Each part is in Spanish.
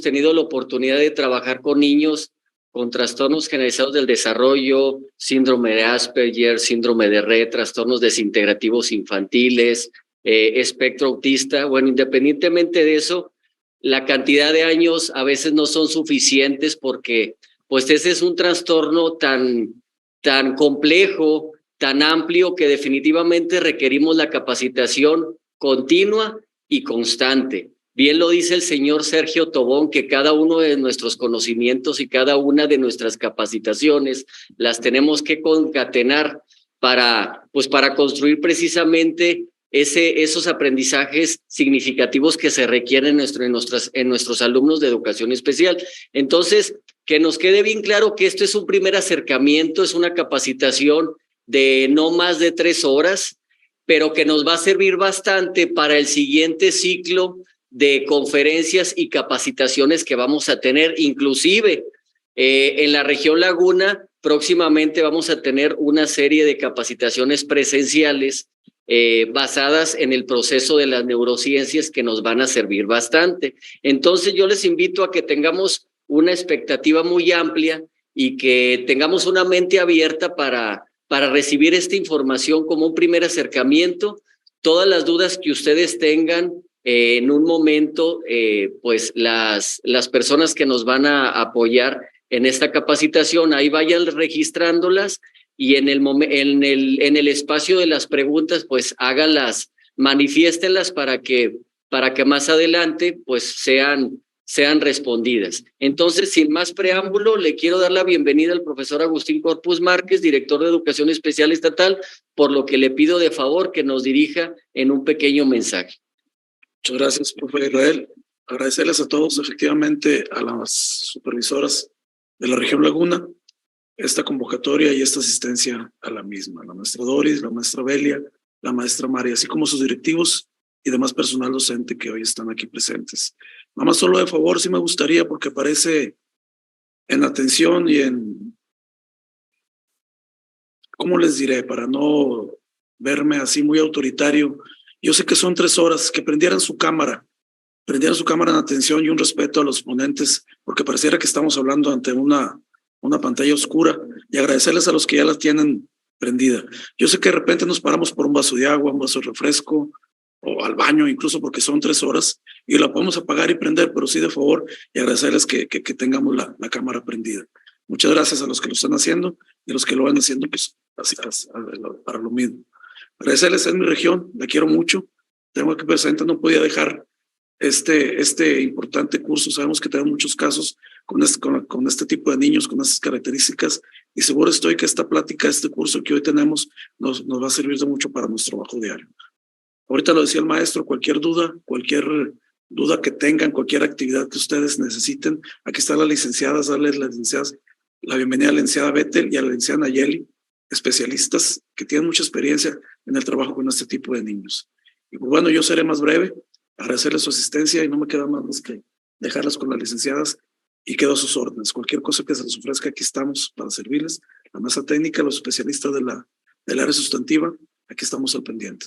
tenido la oportunidad de trabajar con niños con trastornos generalizados del desarrollo, síndrome de Asperger, síndrome de Rett, trastornos desintegrativos infantiles, espectro autista. Bueno, independientemente de eso, la cantidad de años a veces no son suficientes porque pues ese es un trastorno tan complejo, tan amplio, que definitivamente requerimos la capacitación continua y constante. Bien lo dice el señor Sergio Tobón, que cada uno de nuestros conocimientos y cada una de nuestras capacitaciones las tenemos que concatenar para construir precisamente esos aprendizajes significativos que se requieren en nuestros alumnos de educación especial. Entonces, que nos quede bien claro que esto es un primer acercamiento, es una capacitación de no más de 3 horas, pero que nos va a servir bastante para el siguiente ciclo de conferencias y capacitaciones que vamos a tener. Inclusive en la región Laguna próximamente vamos a tener una serie de capacitaciones presenciales basadas en el proceso de las neurociencias que nos van a servir bastante. Entonces yo les invito a que tengamos una expectativa muy amplia y que tengamos una mente abierta para recibir esta información como un primer acercamiento. Todas las dudas que ustedes tengan en un momento, pues las personas que nos van a apoyar en esta capacitación, ahí vayan registrándolas y en el espacio de las preguntas, pues háganlas, manifiéstenlas para que más adelante pues sean respondidas. Entonces, sin más preámbulo, le quiero dar la bienvenida al profesor Agustín Corpus Márquez, director de Educación Especial Estatal, por lo que le pido de favor que nos dirija en un pequeño mensaje. Muchas gracias, profe Israel. Agradecerles a todos, efectivamente, a las supervisoras de la región Laguna, esta convocatoria y esta asistencia a la misma. La maestra Doris, la maestra Belia, la maestra María, así como sus directivos y demás personal docente que hoy están aquí presentes. Nada más solo de favor, sí me gustaría, porque aparece en atención y en, ¿cómo les diré? Para no verme así muy autoritario, yo sé que son 3 horas, que prendieran su cámara en atención y un respeto a los ponentes, porque pareciera que estamos hablando ante una pantalla oscura, y agradecerles a los que ya la tienen prendida. Yo sé que de repente nos paramos por un vaso de agua, un vaso de refresco, o al baño, incluso porque son 3 horas, y la podemos apagar y prender, pero sí de favor, y agradecerles que tengamos la cámara prendida. Muchas gracias a los que lo están haciendo y a los que lo van haciendo, pues, para lo mismo. Agradecerles, es mi región, la quiero mucho. Tengo aquí presente, no podía dejar este importante curso. Sabemos que tenemos muchos casos con este tipo de niños, con estas características, y seguro estoy que esta plática, este curso que hoy tenemos, nos va a servir de mucho para nuestro trabajo diario. Ahorita lo decía el maestro, cualquier duda que tengan, cualquier actividad que ustedes necesiten, aquí están las licenciadas, darles las licenciadas la bienvenida a la licenciada Bethel y a la licenciada Nayeli, especialistas que tienen mucha experiencia en el trabajo con este tipo de niños. Y pues bueno, yo seré más breve, agradecerles su asistencia y no me queda más que dejarlas con las licenciadas y quedo a sus órdenes. Cualquier cosa que se les ofrezca, aquí estamos para servirles. La mesa técnica, los especialistas del área sustantiva, aquí estamos al pendiente.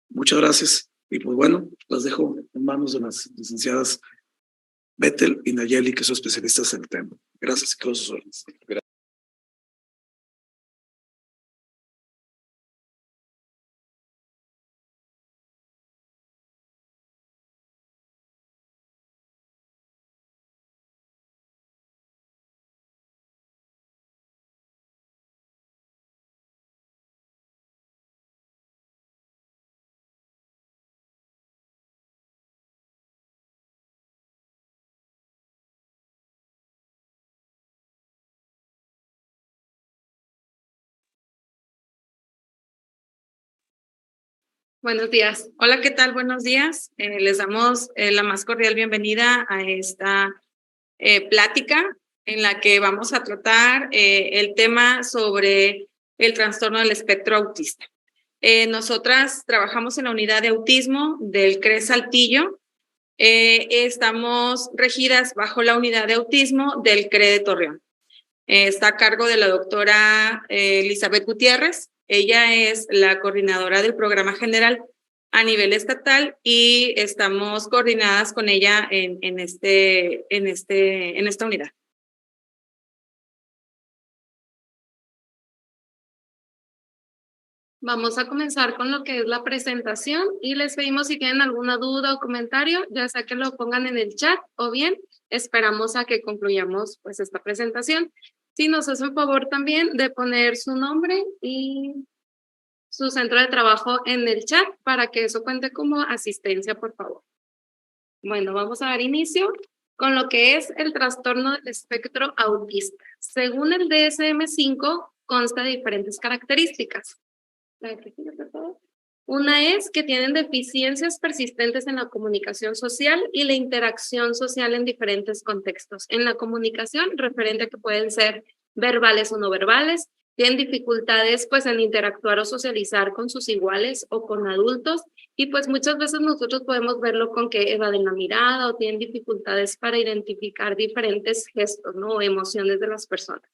Muchas gracias y pues bueno, las dejo en manos de las licenciadas Bethel y Nayeli, que son especialistas en el tema. Gracias y quedo a sus órdenes. Gracias. Buenos días. Hola, ¿qué tal? Buenos días. Les damos la más cordial bienvenida a esta plática en la que vamos a tratar el tema sobre el trastorno del espectro autista. Nosotras trabajamos en la unidad de autismo del CRES Saltillo. Estamos regidas bajo la unidad de autismo del CRE de Torreón. Está a cargo de la doctora Elizabeth Gutiérrez. Ella es la coordinadora del programa general a nivel estatal y estamos coordinadas con ella en esta unidad. Vamos a comenzar con lo que es la presentación y les pedimos si tienen alguna duda o comentario, ya sea que lo pongan en el chat o bien esperamos a que concluyamos pues esta presentación. Si nos hacen favor también de poner su nombre y su centro de trabajo en el chat para que eso cuente como asistencia, por favor. Bueno, vamos a dar inicio con lo que es el trastorno del espectro autista. Según el DSM-5, consta de diferentes características. Una es que tienen deficiencias persistentes en la comunicación social y la interacción social en diferentes contextos. En la comunicación, referente a que pueden ser verbales o no verbales, tienen dificultades pues en interactuar o socializar con sus iguales o con adultos y pues muchas veces nosotros podemos verlo con que evaden la mirada o tienen dificultades para identificar diferentes gestos, ¿no? O emociones de las personas.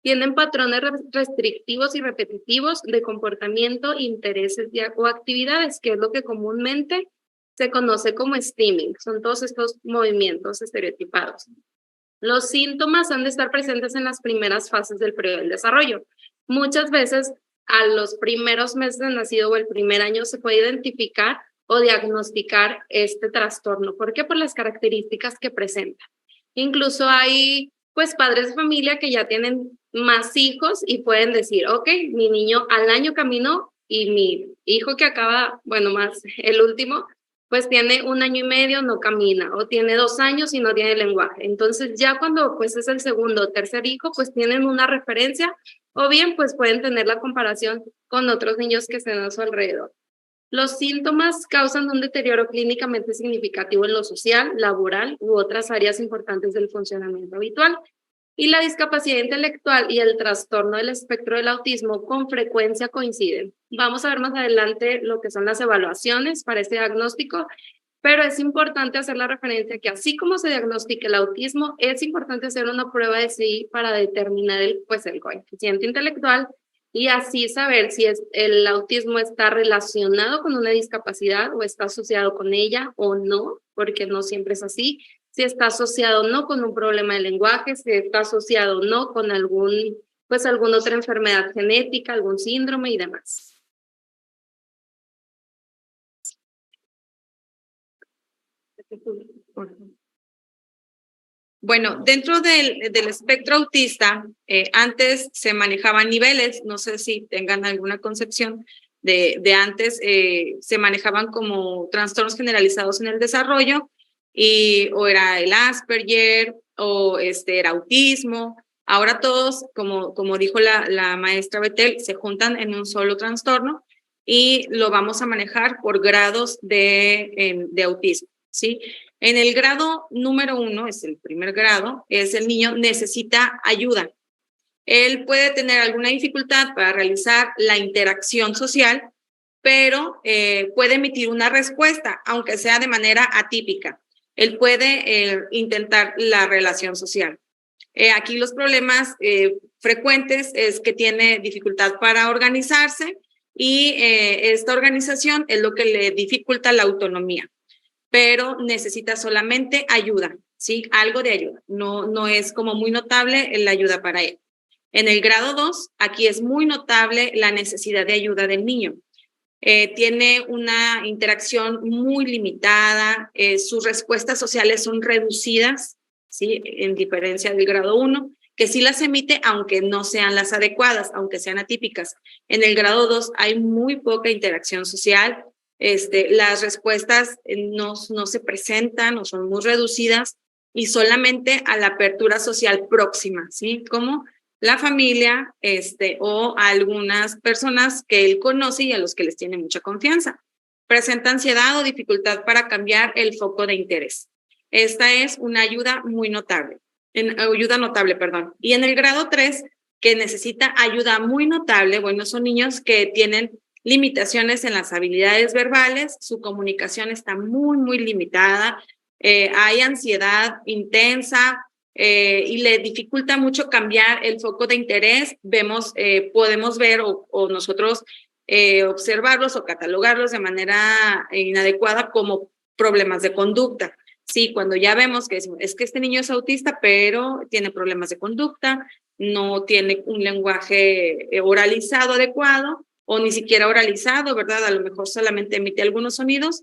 Tienen patrones restrictivos y repetitivos de comportamiento, intereses o actividades, que es lo que comúnmente se conoce como stimming. Son todos estos movimientos estereotipados. Los síntomas han de estar presentes en las primeras fases del periodo del desarrollo. Muchas veces a los primeros meses de nacido o el primer año se puede identificar o diagnosticar este trastorno. ¿Por qué? Por las características que presenta. Incluso hay pues padres de familia que ya tienen más hijos y pueden decir, ok, mi niño al año caminó y mi hijo que acaba, bueno, más el último, pues tiene 1 año y medio, no camina, o tiene 2 años y no tiene lenguaje. Entonces ya cuando pues es el segundo o tercer hijo, pues tienen una referencia, o bien pues pueden tener la comparación con otros niños que estén a su alrededor. Los síntomas causan un deterioro clínicamente significativo en lo social, laboral u otras áreas importantes del funcionamiento habitual. Y la discapacidad intelectual y el trastorno del espectro del autismo con frecuencia coinciden. Vamos a ver más adelante lo que son las evaluaciones para este diagnóstico, pero es importante hacer la referencia que así como se diagnostica el autismo, es importante hacer una prueba de CI para determinar el coeficiente intelectual y así saber si el autismo está relacionado con una discapacidad o está asociado con ella o no, porque no siempre es así. Si está asociado o no con un problema de lenguaje, si está asociado o no con alguna otra enfermedad genética, algún síndrome y demás. Bueno, dentro del espectro autista, antes se manejaban niveles, no sé si tengan alguna concepción de antes, se manejaban como trastornos generalizados en el desarrollo, o era el Asperger, o era autismo. Ahora todos, como dijo la maestra Betel, se juntan en un solo trastorno y lo vamos a manejar por grados de autismo, ¿sí? En el grado número 1, es el primer grado, es el niño necesita ayuda. Él puede tener alguna dificultad para realizar la interacción social, pero puede emitir una respuesta, aunque sea de manera atípica. Él puede intentar la relación social. Aquí los problemas frecuentes es que tiene dificultad para organizarse y esta organización es lo que le dificulta la autonomía, pero necesita solamente ayuda, ¿sí? Algo de ayuda. No es como muy notable la ayuda para él. En el grado 2, aquí es muy notable la necesidad de ayuda del niño. Tiene una interacción muy limitada, sus respuestas sociales son reducidas, ¿sí? En diferencia del grado 1, que sí las emite, aunque no sean las adecuadas, aunque sean atípicas. En el grado 2 hay muy poca interacción social, las respuestas no se presentan o son muy reducidas y solamente a la apertura social próxima, ¿sí? Como la familia o a algunas personas que él conoce y a los que les tiene mucha confianza. Presenta ansiedad o dificultad para cambiar el foco de interés. Esta es una ayuda muy notable. Y en el grado 3, que necesita ayuda muy notable, bueno, son niños que tienen limitaciones en las habilidades verbales, su comunicación está muy, muy limitada, hay ansiedad intensa, y le dificulta mucho cambiar el foco de interés. Podemos ver o nosotros observarlos o catalogarlos de manera inadecuada como problemas de conducta. Sí, cuando ya vemos que es que este niño es autista, pero tiene problemas de conducta, no tiene un lenguaje oralizado adecuado o ni siquiera oralizado, ¿verdad? A lo mejor solamente emite algunos sonidos,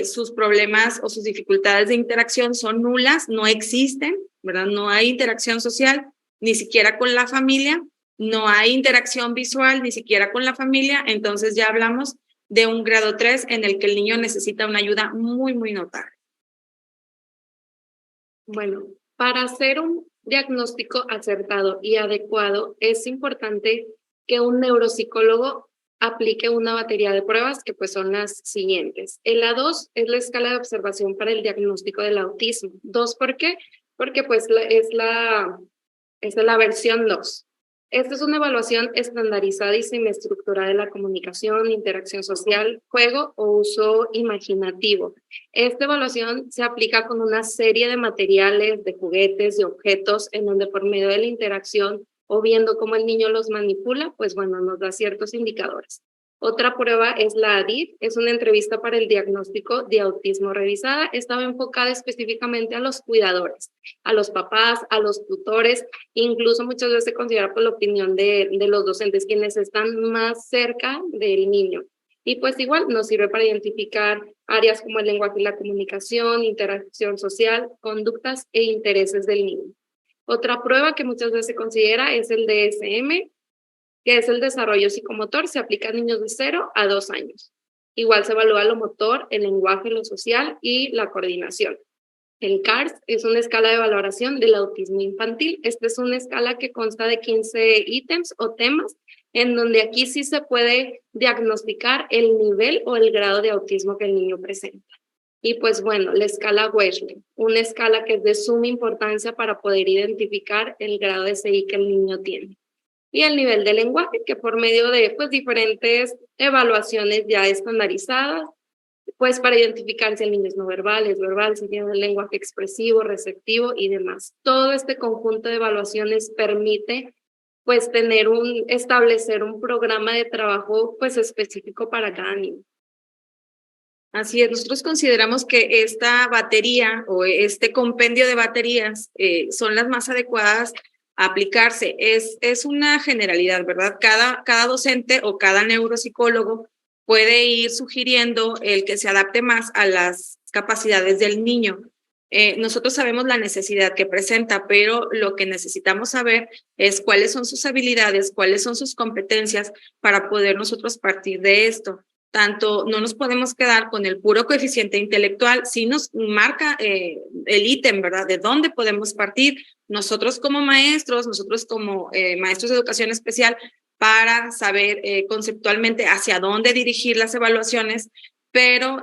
sus problemas o sus dificultades de interacción son nulas, no existen, ¿verdad? No hay interacción social, ni siquiera con la familia, no hay interacción visual, ni siquiera con la familia, entonces ya hablamos de un grado 3 en el que el niño necesita una ayuda muy, muy notable. Bueno, para hacer un diagnóstico acertado y adecuado, es importante que un neuropsicólogo aplique una batería de pruebas que pues son las siguientes. El A2 es la escala de observación para el diagnóstico del autismo. 2, ¿por qué? Porque pues es la versión 2. Esta es una evaluación estandarizada y semiestructurada de la comunicación, interacción social, juego o uso imaginativo. Esta evaluación se aplica con una serie de materiales, de juguetes, de objetos, en donde por medio de la interacción o viendo cómo el niño los manipula, pues bueno, nos da ciertos indicadores. Otra prueba es la ADIR, es una entrevista para el diagnóstico de autismo revisada. Estaba enfocada específicamente a los cuidadores, a los papás, a los tutores, incluso muchas veces se considera por la opinión de los docentes, quienes están más cerca del niño. Y pues igual nos sirve para identificar áreas como el lenguaje y la comunicación, interacción social, conductas e intereses del niño. Otra prueba que muchas veces se considera es el DSM, que es el desarrollo psicomotor, se aplica a niños de 0 a 2 años. Igual se evalúa lo motor, el lenguaje, lo social y la coordinación. El CARS es una escala de valoración del autismo infantil. Esta es una escala que consta de 15 ítems o temas, en donde aquí sí se puede diagnosticar el nivel o el grado de autismo que el niño presenta. Y pues bueno, la escala Wechsler, una escala que es de suma importancia para poder identificar el grado de CI que el niño tiene. Y el nivel de lenguaje, que por medio de pues, diferentes evaluaciones ya estandarizadas, pues para identificar si el niño es no verbal, es verbal, si tiene un lenguaje expresivo, receptivo y demás. Todo este conjunto de evaluaciones permite pues establecer un programa de trabajo pues específico para cada niño. Así es, nosotros consideramos que esta batería o este compendio de baterías son las más adecuadas a aplicarse. Es una generalidad, ¿verdad? Cada docente o cada neuropsicólogo puede ir sugiriendo el que se adapte más a las capacidades del niño. Nosotros sabemos la necesidad que presenta, pero lo que necesitamos saber es cuáles son sus habilidades, cuáles son sus competencias para poder nosotros partir de esto. Tanto no nos podemos quedar con el puro coeficiente intelectual, si nos marca el ítem, ¿verdad? De dónde podemos partir nosotros como maestros, nosotros como maestros de educación especial, para saber conceptualmente hacia dónde dirigir las evaluaciones, pero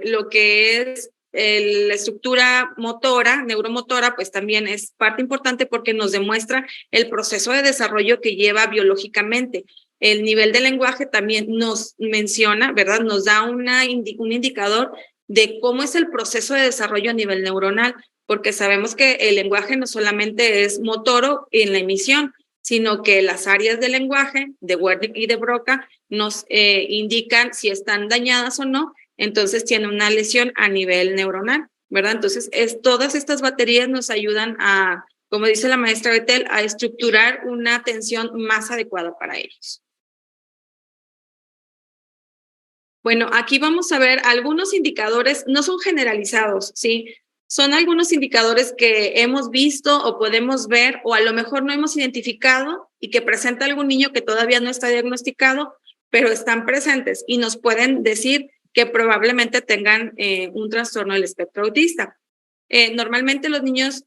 lo que es la estructura motora, neuromotora, pues también es parte importante porque nos demuestra el proceso de desarrollo que lleva biológicamente. El nivel de lenguaje también nos menciona, ¿verdad? Nos da un indicador de cómo es el proceso de desarrollo a nivel neuronal, porque sabemos que el lenguaje no solamente es motoro en la emisión, sino que las áreas del lenguaje de Wernicke y de Broca nos indican si están dañadas o no, entonces tiene una lesión a nivel neuronal, ¿verdad? Entonces, todas estas baterías nos ayudan a, como dice la maestra Betel, a estructurar una atención más adecuada para ellos. Bueno, aquí vamos a ver algunos indicadores, no son generalizados, ¿sí? Son algunos indicadores que hemos visto o podemos ver o a lo mejor no hemos identificado y que presenta algún niño que todavía no está diagnosticado, pero están presentes y nos pueden decir que probablemente tengan un trastorno del espectro autista. Normalmente los niños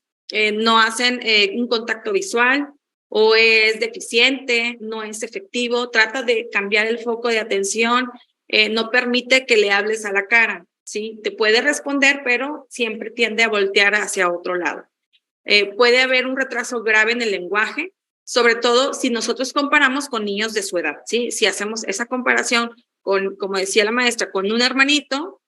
no hacen un contacto visual o es deficiente, no es efectivo, trata de cambiar el foco de atención, no permite que le hables a la cara, ¿sí? Te puede responder, pero siempre tiende a voltear hacia otro lado. Puede haber un retraso grave en el lenguaje, sobre todo si nosotros comparamos con niños de su edad, ¿sí? Si hacemos esa comparación con, como decía la maestra, con un hermanito,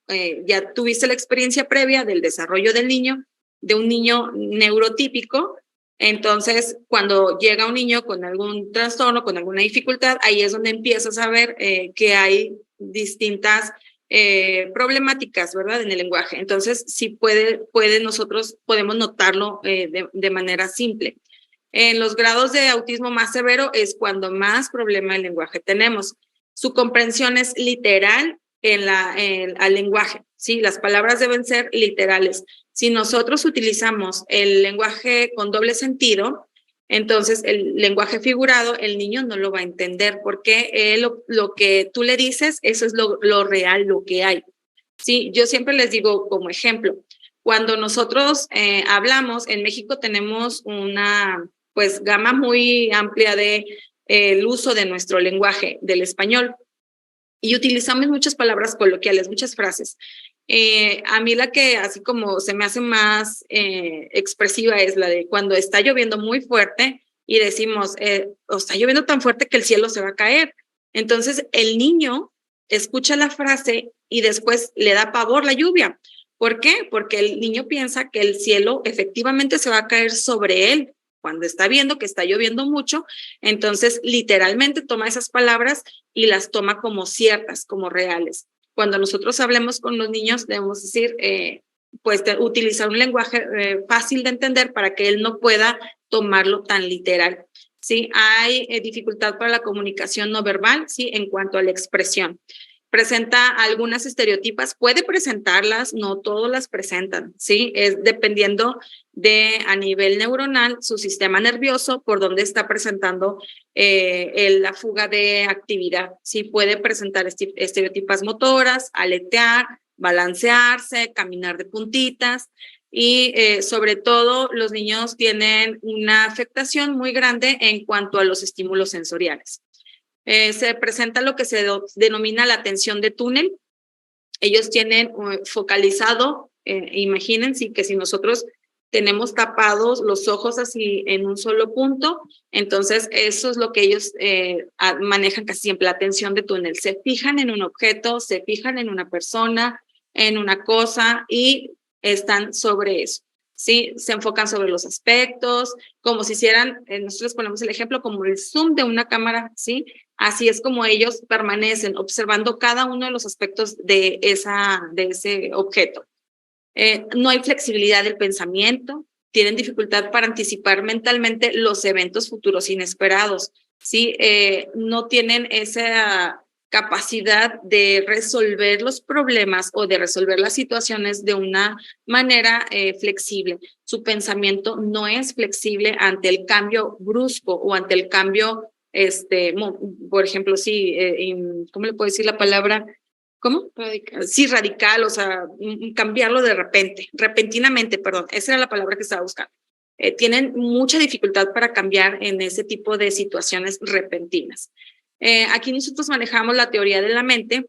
ya tuviste la experiencia previa del desarrollo del niño, de un niño neurotípico, Entonces, cuando llega un niño con algún trastorno, con alguna dificultad, ahí es donde empiezas a ver que hay distintas problemáticas, ¿verdad? En el lenguaje. Entonces, sí nosotros podemos notarlo de manera simple. En los grados de autismo más severo es cuando más problema del lenguaje tenemos. Su comprensión es literal al lenguaje, ¿sí? Las palabras deben ser literales. Si nosotros utilizamos el lenguaje con doble sentido, entonces el lenguaje figurado, el niño no lo va a entender porque lo que tú le dices, eso es lo real, lo que hay. Sí, yo siempre les digo como ejemplo, cuando nosotros hablamos, en México tenemos una pues gama muy amplia de el uso de nuestro lenguaje, del español, y utilizamos muchas palabras coloquiales, muchas frases. A mí la que así como se me hace más expresiva es la de cuando está lloviendo muy fuerte y decimos, está lloviendo tan fuerte que el cielo se va a caer. Entonces el niño escucha la frase y después le da pavor la lluvia. ¿Por qué? Porque el niño piensa que el cielo efectivamente se va a caer sobre él cuando está viendo que está lloviendo mucho. Entonces literalmente toma esas palabras y las toma como ciertas, como reales. Cuando nosotros hablemos con los niños, debemos decir, utilizar un lenguaje fácil de entender para que él no pueda tomarlo tan literal. ¿Sí? Hay dificultad para la comunicación no verbal, ¿sí? En cuanto a la expresión. Presenta algunas estereotipas, puede presentarlas, no todas las presentan, ¿sí? Es dependiendo a nivel neuronal, su sistema nervioso, por donde está presentando la fuga de actividad, ¿sí? Puede presentar estereotipas motoras, aletear, balancearse, caminar de puntitas, y sobre todo los niños tienen una afectación muy grande en cuanto a los estímulos sensoriales. Se presenta lo que se denomina la atención de túnel. Ellos tienen focalizado, imagínense que si nosotros tenemos tapados los ojos así en un solo punto, entonces eso es lo que ellos manejan casi siempre, la atención de túnel. Se fijan en un objeto, se fijan en una persona, en una cosa y están sobre eso. ¿Sí? Se enfocan sobre los aspectos, como si hicieran, nosotros ponemos el ejemplo como el zoom de una cámara, ¿sí? Así es como ellos permanecen observando cada uno de los aspectos de ese objeto. No hay flexibilidad del pensamiento, tienen dificultad para anticipar mentalmente los eventos futuros inesperados, ¿sí? No tienen esa capacidad de resolver los problemas o de resolver las situaciones de una manera flexible. Su pensamiento no es flexible ante el cambio brusco o ante el cambio, por ejemplo, sí, ¿cómo le puedo decir la palabra? ¿Cómo? Radical. Sí, radical, o sea, cambiarlo de repente, repentinamente, perdón, esa era la palabra que estaba buscando. Tienen mucha dificultad para cambiar en ese tipo de situaciones repentinas. Aquí nosotros manejamos la teoría de la mente,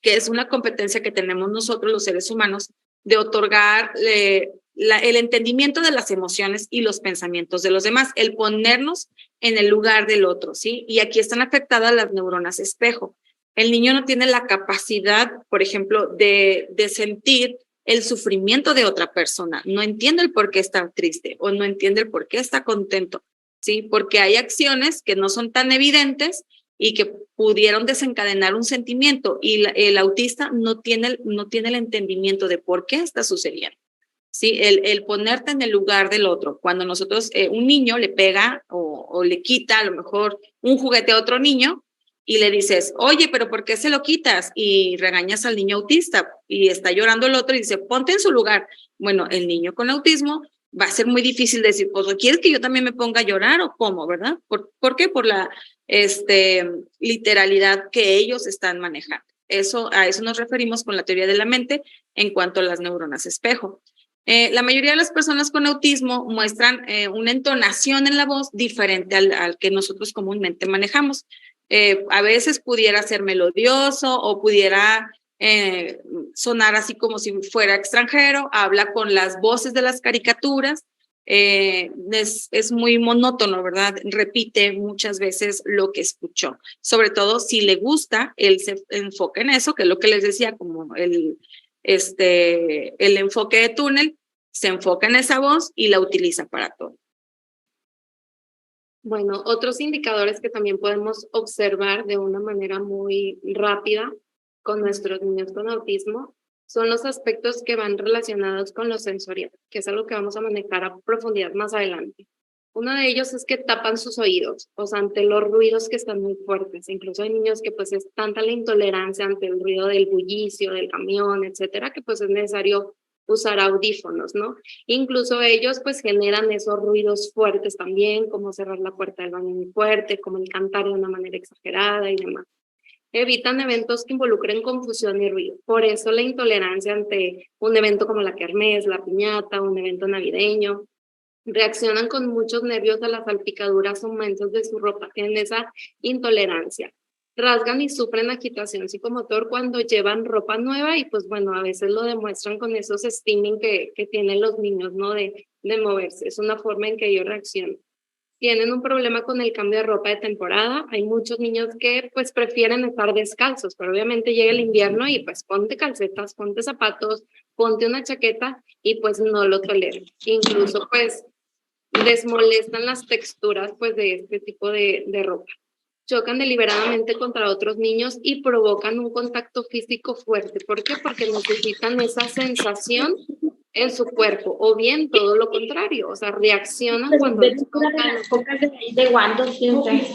que es una competencia que tenemos nosotros los seres humanos de otorgar el entendimiento de las emociones y los pensamientos de los demás, el ponernos en el lugar del otro, ¿sí? Y aquí están afectadas las neuronas espejo. El niño no tiene la capacidad, por ejemplo, de sentir el sufrimiento de otra persona, no entiende el por qué está triste o no entiende el por qué está contento, ¿sí? Porque hay acciones que no son tan evidentes y que pudieron desencadenar un sentimiento y el autista no tiene el entendimiento de por qué está sucediendo. Sí, el ponerte en el lugar del otro. Cuando nosotros, un niño le pega o le quita a lo mejor un juguete a otro niño y le dices, oye, pero ¿por qué se lo quitas? Y regañas al niño autista y está llorando el otro y dice, ponte en su lugar. Bueno, el niño con autismo va a ser muy difícil decir, pues, ¿quieres que yo también me ponga a llorar o cómo, verdad? ¿Por qué? Por la literalidad que ellos están manejando. A eso nos referimos con la teoría de la mente en cuanto a las neuronas espejo. La mayoría de las personas con autismo muestran una entonación en la voz diferente al que nosotros comúnmente manejamos. A veces pudiera ser melodioso o pudiera sonar así como si fuera extranjero, habla con las voces de las caricaturas, es muy monótono, ¿verdad? Repite muchas veces lo que escuchó. Sobre todo si le gusta, él se enfoca en eso, que es lo que les decía, como el enfoque de túnel, se enfoca en esa voz y la utiliza para todo. Bueno, otros indicadores que también podemos observar de una manera muy rápida con nuestros niños con autismo son los aspectos que van relacionados con lo sensorial, que es algo que vamos a manejar a profundidad más adelante. Uno de ellos es que tapan sus oídos, o sea, ante los ruidos que están muy fuertes. Incluso hay niños que pues es tanta la intolerancia ante el ruido del bullicio, del camión, etcétera, que pues es necesario usar audífonos, ¿no? Incluso ellos pues generan esos ruidos fuertes también, como cerrar la puerta del baño muy fuerte, como el cantar de una manera exagerada y demás. Evitan eventos que involucren confusión y ruido. Por eso la intolerancia ante un evento como la kermés, la piñata, un evento navideño. Reaccionan con muchos nervios a las salpicaduras o manchas de su ropa, tienen esa intolerancia. Rasgan y sufren agitación psicomotor cuando llevan ropa nueva y pues bueno, a veces lo demuestran con esos steaming que tienen los niños, ¿no? De moverse, es una forma en que ellos reaccionan. Tienen un problema con el cambio de ropa de temporada, hay muchos niños que pues prefieren estar descalzos, pero obviamente llega el invierno y pues ponte calcetas, ponte zapatos, ponte una chaqueta y pues no lo toleran. Incluso pues les molestan las texturas pues de este tipo de ropa. Chocan deliberadamente contra otros niños y provocan un contacto físico fuerte. ¿Por qué? Porque necesitan esa sensación en su cuerpo, o bien todo lo contrario, o sea, reaccionan cuando les tocan. De guandos, siempre.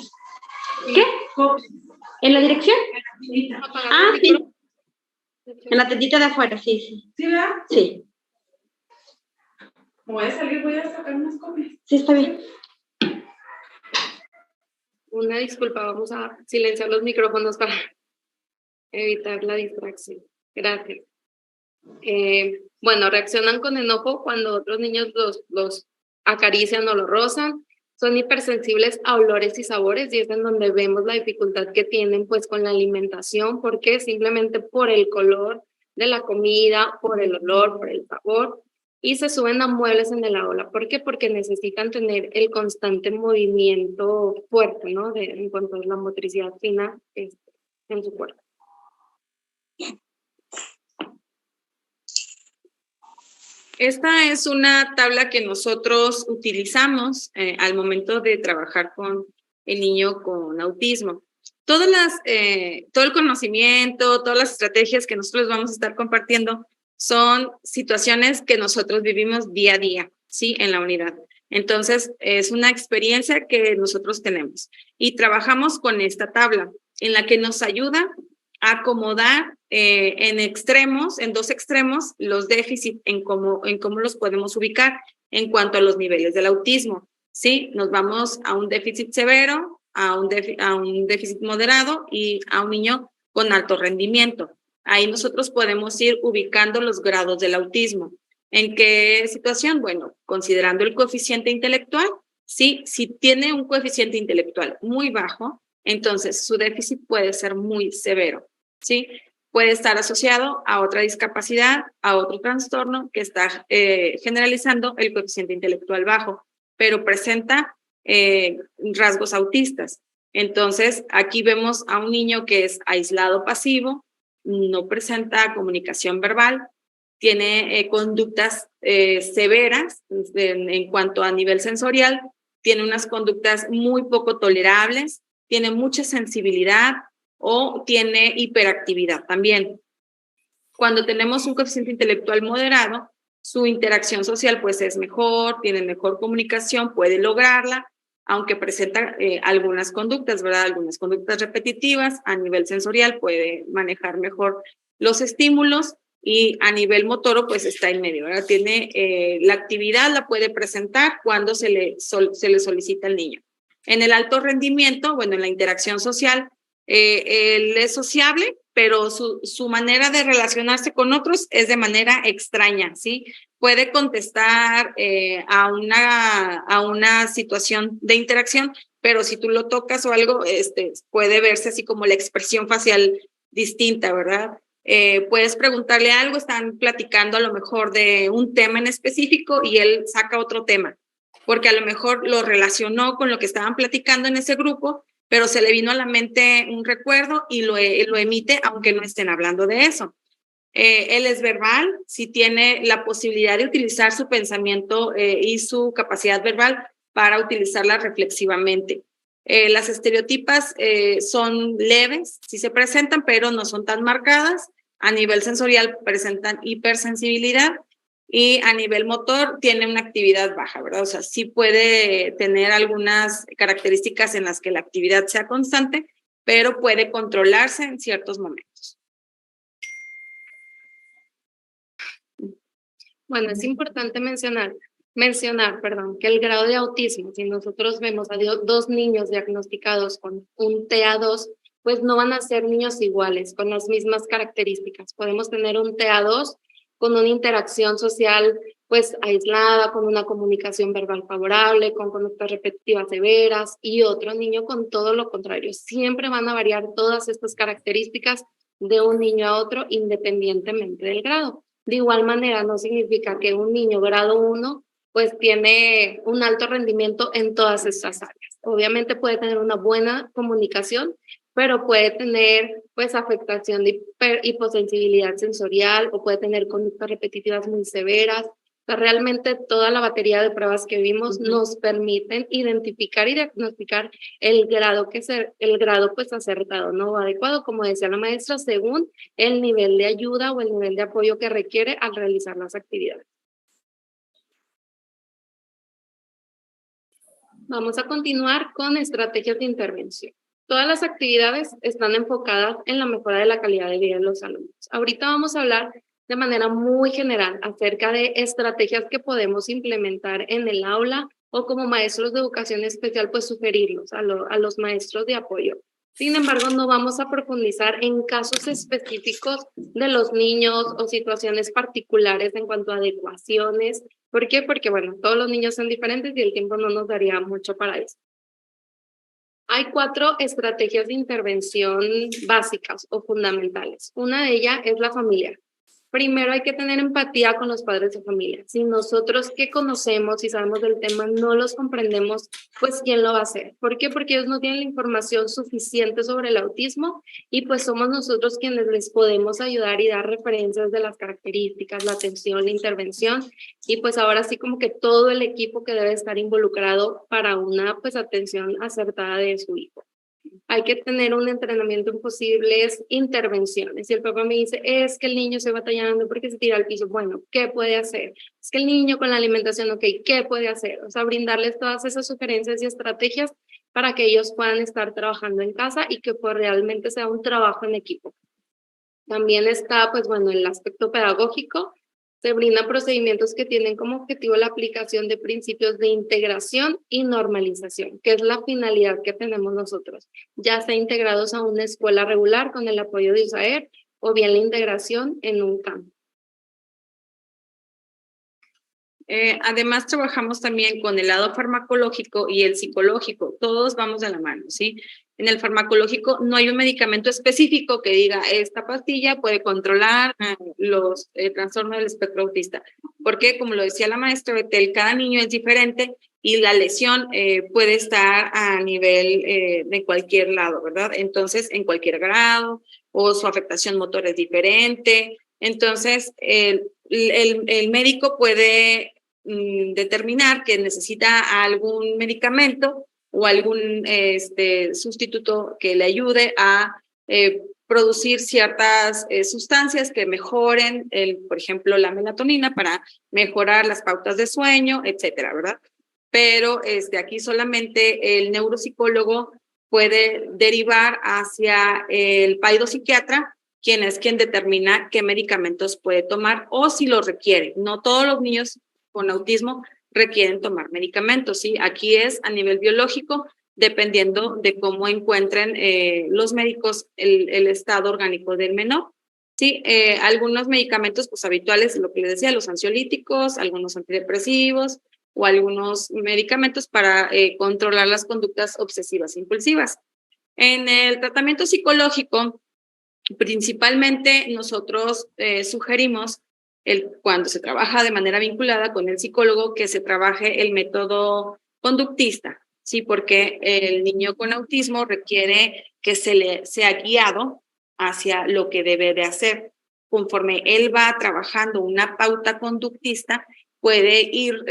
¿Qué? ¿En la dirección? Ah, sí. En la tendita de afuera, sí, sí. ¿Sí, verdad? Sí. Como voy a salir, voy a sacar unas copias. Sí, está bien. Una disculpa, vamos a silenciar los micrófonos para evitar la distracción. Gracias. Bueno, reaccionan con enojo cuando otros niños los acarician o los rozan. Son hipersensibles a olores y sabores y es en donde vemos la dificultad que tienen pues con la alimentación, porque simplemente por el color de la comida, por el olor, por el sabor, y se suben a muebles en el aula. ¿Por qué? Porque necesitan tener el constante movimiento fuerte, ¿no? En cuanto a la motricidad fina en su cuerpo. Esta es una tabla que nosotros utilizamos al momento de trabajar con el niño con autismo. Todo el conocimiento, todas las estrategias que nosotros vamos a estar compartiendo son situaciones que nosotros vivimos día a día, ¿sí? En la unidad. Entonces, es una experiencia que nosotros tenemos y trabajamos con esta tabla en la que nos ayuda a acomodar en dos extremos, los déficits, en cómo los podemos ubicar en cuanto a los niveles del autismo, ¿sí? Nos vamos a un déficit severo, a un déficit moderado y a un niño con alto rendimiento. Ahí nosotros podemos ir ubicando los grados del autismo. ¿En qué situación? Bueno, considerando el coeficiente intelectual, ¿sí? Si tiene un coeficiente intelectual muy bajo, entonces su déficit puede ser muy severo, ¿sí? Puede estar asociado a otra discapacidad, a otro trastorno que está generalizando el coeficiente intelectual bajo, pero presenta rasgos autistas. Entonces, aquí vemos a un niño que es aislado pasivo, no presenta comunicación verbal, tiene conductas severas en cuanto a nivel sensorial, tiene unas conductas muy poco tolerables, tiene mucha sensibilidad o tiene hiperactividad también. Cuando tenemos un coeficiente intelectual moderado, su interacción social pues es mejor, tiene mejor comunicación, puede lograrla, aunque presenta algunas conductas, ¿verdad? Algunas conductas repetitivas. A nivel sensorial puede manejar mejor los estímulos y a nivel motor pues está en medio, ¿verdad? Tiene la actividad, la puede presentar cuando se le solicita al niño. En el alto rendimiento, bueno, en la interacción social, él es sociable, pero su manera de relacionarse con otros es de manera extraña, ¿sí? Puede contestar a una situación de interacción, pero si tú lo tocas o algo, puede verse así como la expresión facial distinta, ¿verdad? Puedes preguntarle algo, están platicando a lo mejor de un tema en específico y él saca otro tema, porque a lo mejor lo relacionó con lo que estaban platicando en ese grupo, pero se le vino a la mente un recuerdo y lo emite aunque no estén hablando de eso. Él es verbal, sí tiene la posibilidad de utilizar su pensamiento y su capacidad verbal para utilizarlas reflexivamente. Las estereotipas son leves, sí se presentan, pero no son tan marcadas. A nivel sensorial presentan hipersensibilidad y a nivel motor tiene una actividad baja, ¿verdad? O sea, sí puede tener algunas características en las que la actividad sea constante, pero puede controlarse en ciertos momentos. Bueno, es importante mencionar, que el grado de autismo, si nosotros vemos a dos niños diagnosticados con un TA2, pues no van a ser niños iguales, con las mismas características. Podemos tener un TA2 con una interacción social pues aislada, con una comunicación verbal favorable, con conductas repetitivas severas, y otro niño con todo lo contrario. Siempre van a variar todas estas características de un niño a otro independientemente del grado. De igual manera, no significa que un niño grado 1 pues tiene un alto rendimiento en todas estas áreas. Obviamente puede tener una buena comunicación, pero puede tener pues afectación de hiposensibilidad sensorial o puede tener conductas repetitivas muy severas. O sea, realmente toda la batería de pruebas que vimos nos permiten identificar y diagnosticar el grado pues acertado, ¿no? O adecuado, como decía la maestra, según el nivel de ayuda o el nivel de apoyo que requiere al realizar las actividades. Vamos a continuar con estrategias de intervención. Todas las actividades están enfocadas en la mejora de la calidad de vida de los alumnos. Ahorita vamos a hablar de manera muy general acerca de estrategias que podemos implementar en el aula o como maestros de educación especial, pues sugerirlos a los maestros de apoyo. Sin embargo, no vamos a profundizar en casos específicos de los niños o situaciones particulares en cuanto a adecuaciones. ¿Por qué? Porque, bueno, todos los niños son diferentes y el tiempo no nos daría mucho para eso. Hay 4 estrategias de intervención básicas o fundamentales. Una de ellas es la familiar. Primero hay que tener empatía con los padres de familia. Si nosotros que conocemos y sabemos del tema no los comprendemos, pues ¿quién lo va a hacer? ¿Por qué? Porque ellos no tienen la información suficiente sobre el autismo y pues somos nosotros quienes les podemos ayudar y dar referencias de las características, la atención, la intervención y pues ahora sí como que todo el equipo que debe estar involucrado para una pues atención acertada de su hijo. Hay que tener un entrenamiento en posibles intervenciones. Si el papá me dice, es que el niño se va batallando porque se tira al piso, bueno, ¿qué puede hacer? Es que el niño con la alimentación, ok, ¿qué puede hacer? O sea, brindarles todas esas sugerencias y estrategias para que ellos puedan estar trabajando en casa y que pues realmente sea un trabajo en equipo. También está, pues bueno, el aspecto pedagógico. Se brindan procedimientos que tienen como objetivo la aplicación de principios de integración y normalización, que es la finalidad que tenemos nosotros, ya sea integrados a una escuela regular con el apoyo de USAER o bien la integración en un campo. Además, trabajamos también con el lado farmacológico y el psicológico. Todos vamos de la mano, ¿sí? En el farmacológico no hay un medicamento específico que diga esta pastilla puede controlar los trastornos del espectro autista. Porque, como lo decía la maestra Betel, cada niño es diferente y la lesión puede estar a nivel de cualquier lado, ¿verdad? Entonces, en cualquier grado o su afectación motor es diferente. Entonces, el médico puede determinar que necesita algún medicamento o algún sustituto que le ayude a producir ciertas sustancias que mejoren, por ejemplo, la melatonina para mejorar las pautas de sueño, etcétera, ¿verdad? Pero aquí solamente el neuropsicólogo puede derivar hacia el paidopsiquiatra, quien determina qué medicamentos puede tomar o si los requiere. No todos los niños con autismo requieren tomar medicamentos, ¿sí? Aquí es a nivel biológico, dependiendo de cómo encuentren los médicos el estado orgánico del menor, ¿sí? Algunos medicamentos pues habituales, lo que les decía, los ansiolíticos, algunos antidepresivos o algunos medicamentos para controlar las conductas obsesivas e impulsivas. En el tratamiento psicológico, principalmente nosotros sugerimos cuando se trabaja de manera vinculada con el psicólogo que se trabaje el método conductista, ¿sí? Porque el niño con autismo requiere que se le sea guiado hacia lo que debe de hacer. Conforme él va trabajando una pauta conductista, puede ir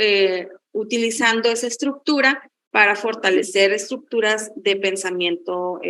utilizando esa estructura para fortalecer estructuras de pensamiento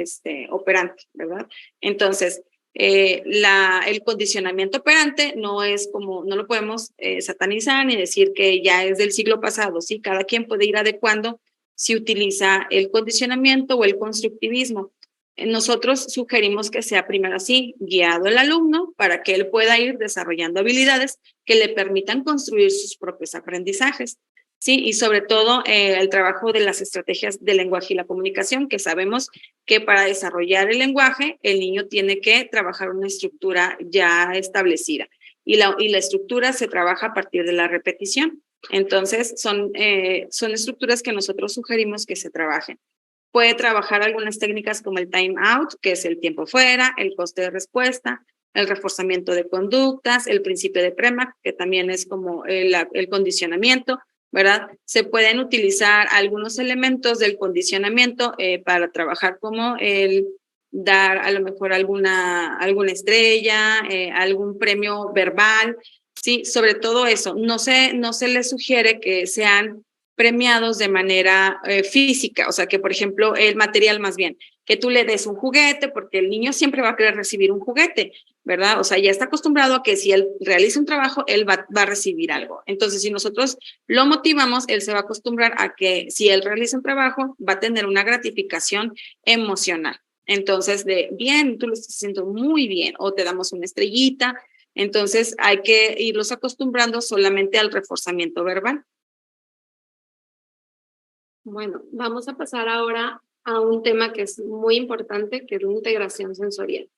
operante, ¿verdad? Entonces, el condicionamiento operante no lo podemos satanizar ni decir que ya es del siglo pasado, ¿sí? Cada quien puede ir adecuando si utiliza el condicionamiento o el constructivismo. Nosotros sugerimos que sea primero así, guiado el alumno para que él pueda ir desarrollando habilidades que le permitan construir sus propios aprendizajes. Sí, y sobre todo el trabajo de las estrategias del lenguaje y la comunicación, que sabemos que para desarrollar el lenguaje, el niño tiene que trabajar una estructura ya establecida. Y la estructura se trabaja a partir de la repetición. Entonces, son estructuras que nosotros sugerimos que se trabajen. Puede trabajar algunas técnicas como el time out, que es el tiempo fuera, el coste de respuesta, el reforzamiento de conductas, el principio de Premack, que también es como el condicionamiento, ¿verdad? Se pueden utilizar algunos elementos del condicionamiento para trabajar como el dar a lo mejor alguna estrella, algún premio verbal, ¿sí? Sobre todo eso, no se les sugiere que sean premiados de manera física, o sea, que por ejemplo el material más bien, que tú le des un juguete, porque el niño siempre va a querer recibir un juguete, ¿verdad? O sea, ya está acostumbrado a que si él realiza un trabajo, él va a recibir algo. Entonces, si nosotros lo motivamos, él se va a acostumbrar a que si él realiza un trabajo, va a tener una gratificación emocional. Entonces, bien, tú lo estás haciendo muy bien, o te damos una estrellita. Entonces, hay que irlos acostumbrando solamente al reforzamiento verbal. Bueno, vamos a pasar ahora a un tema que es muy importante, que es la integración sensorial.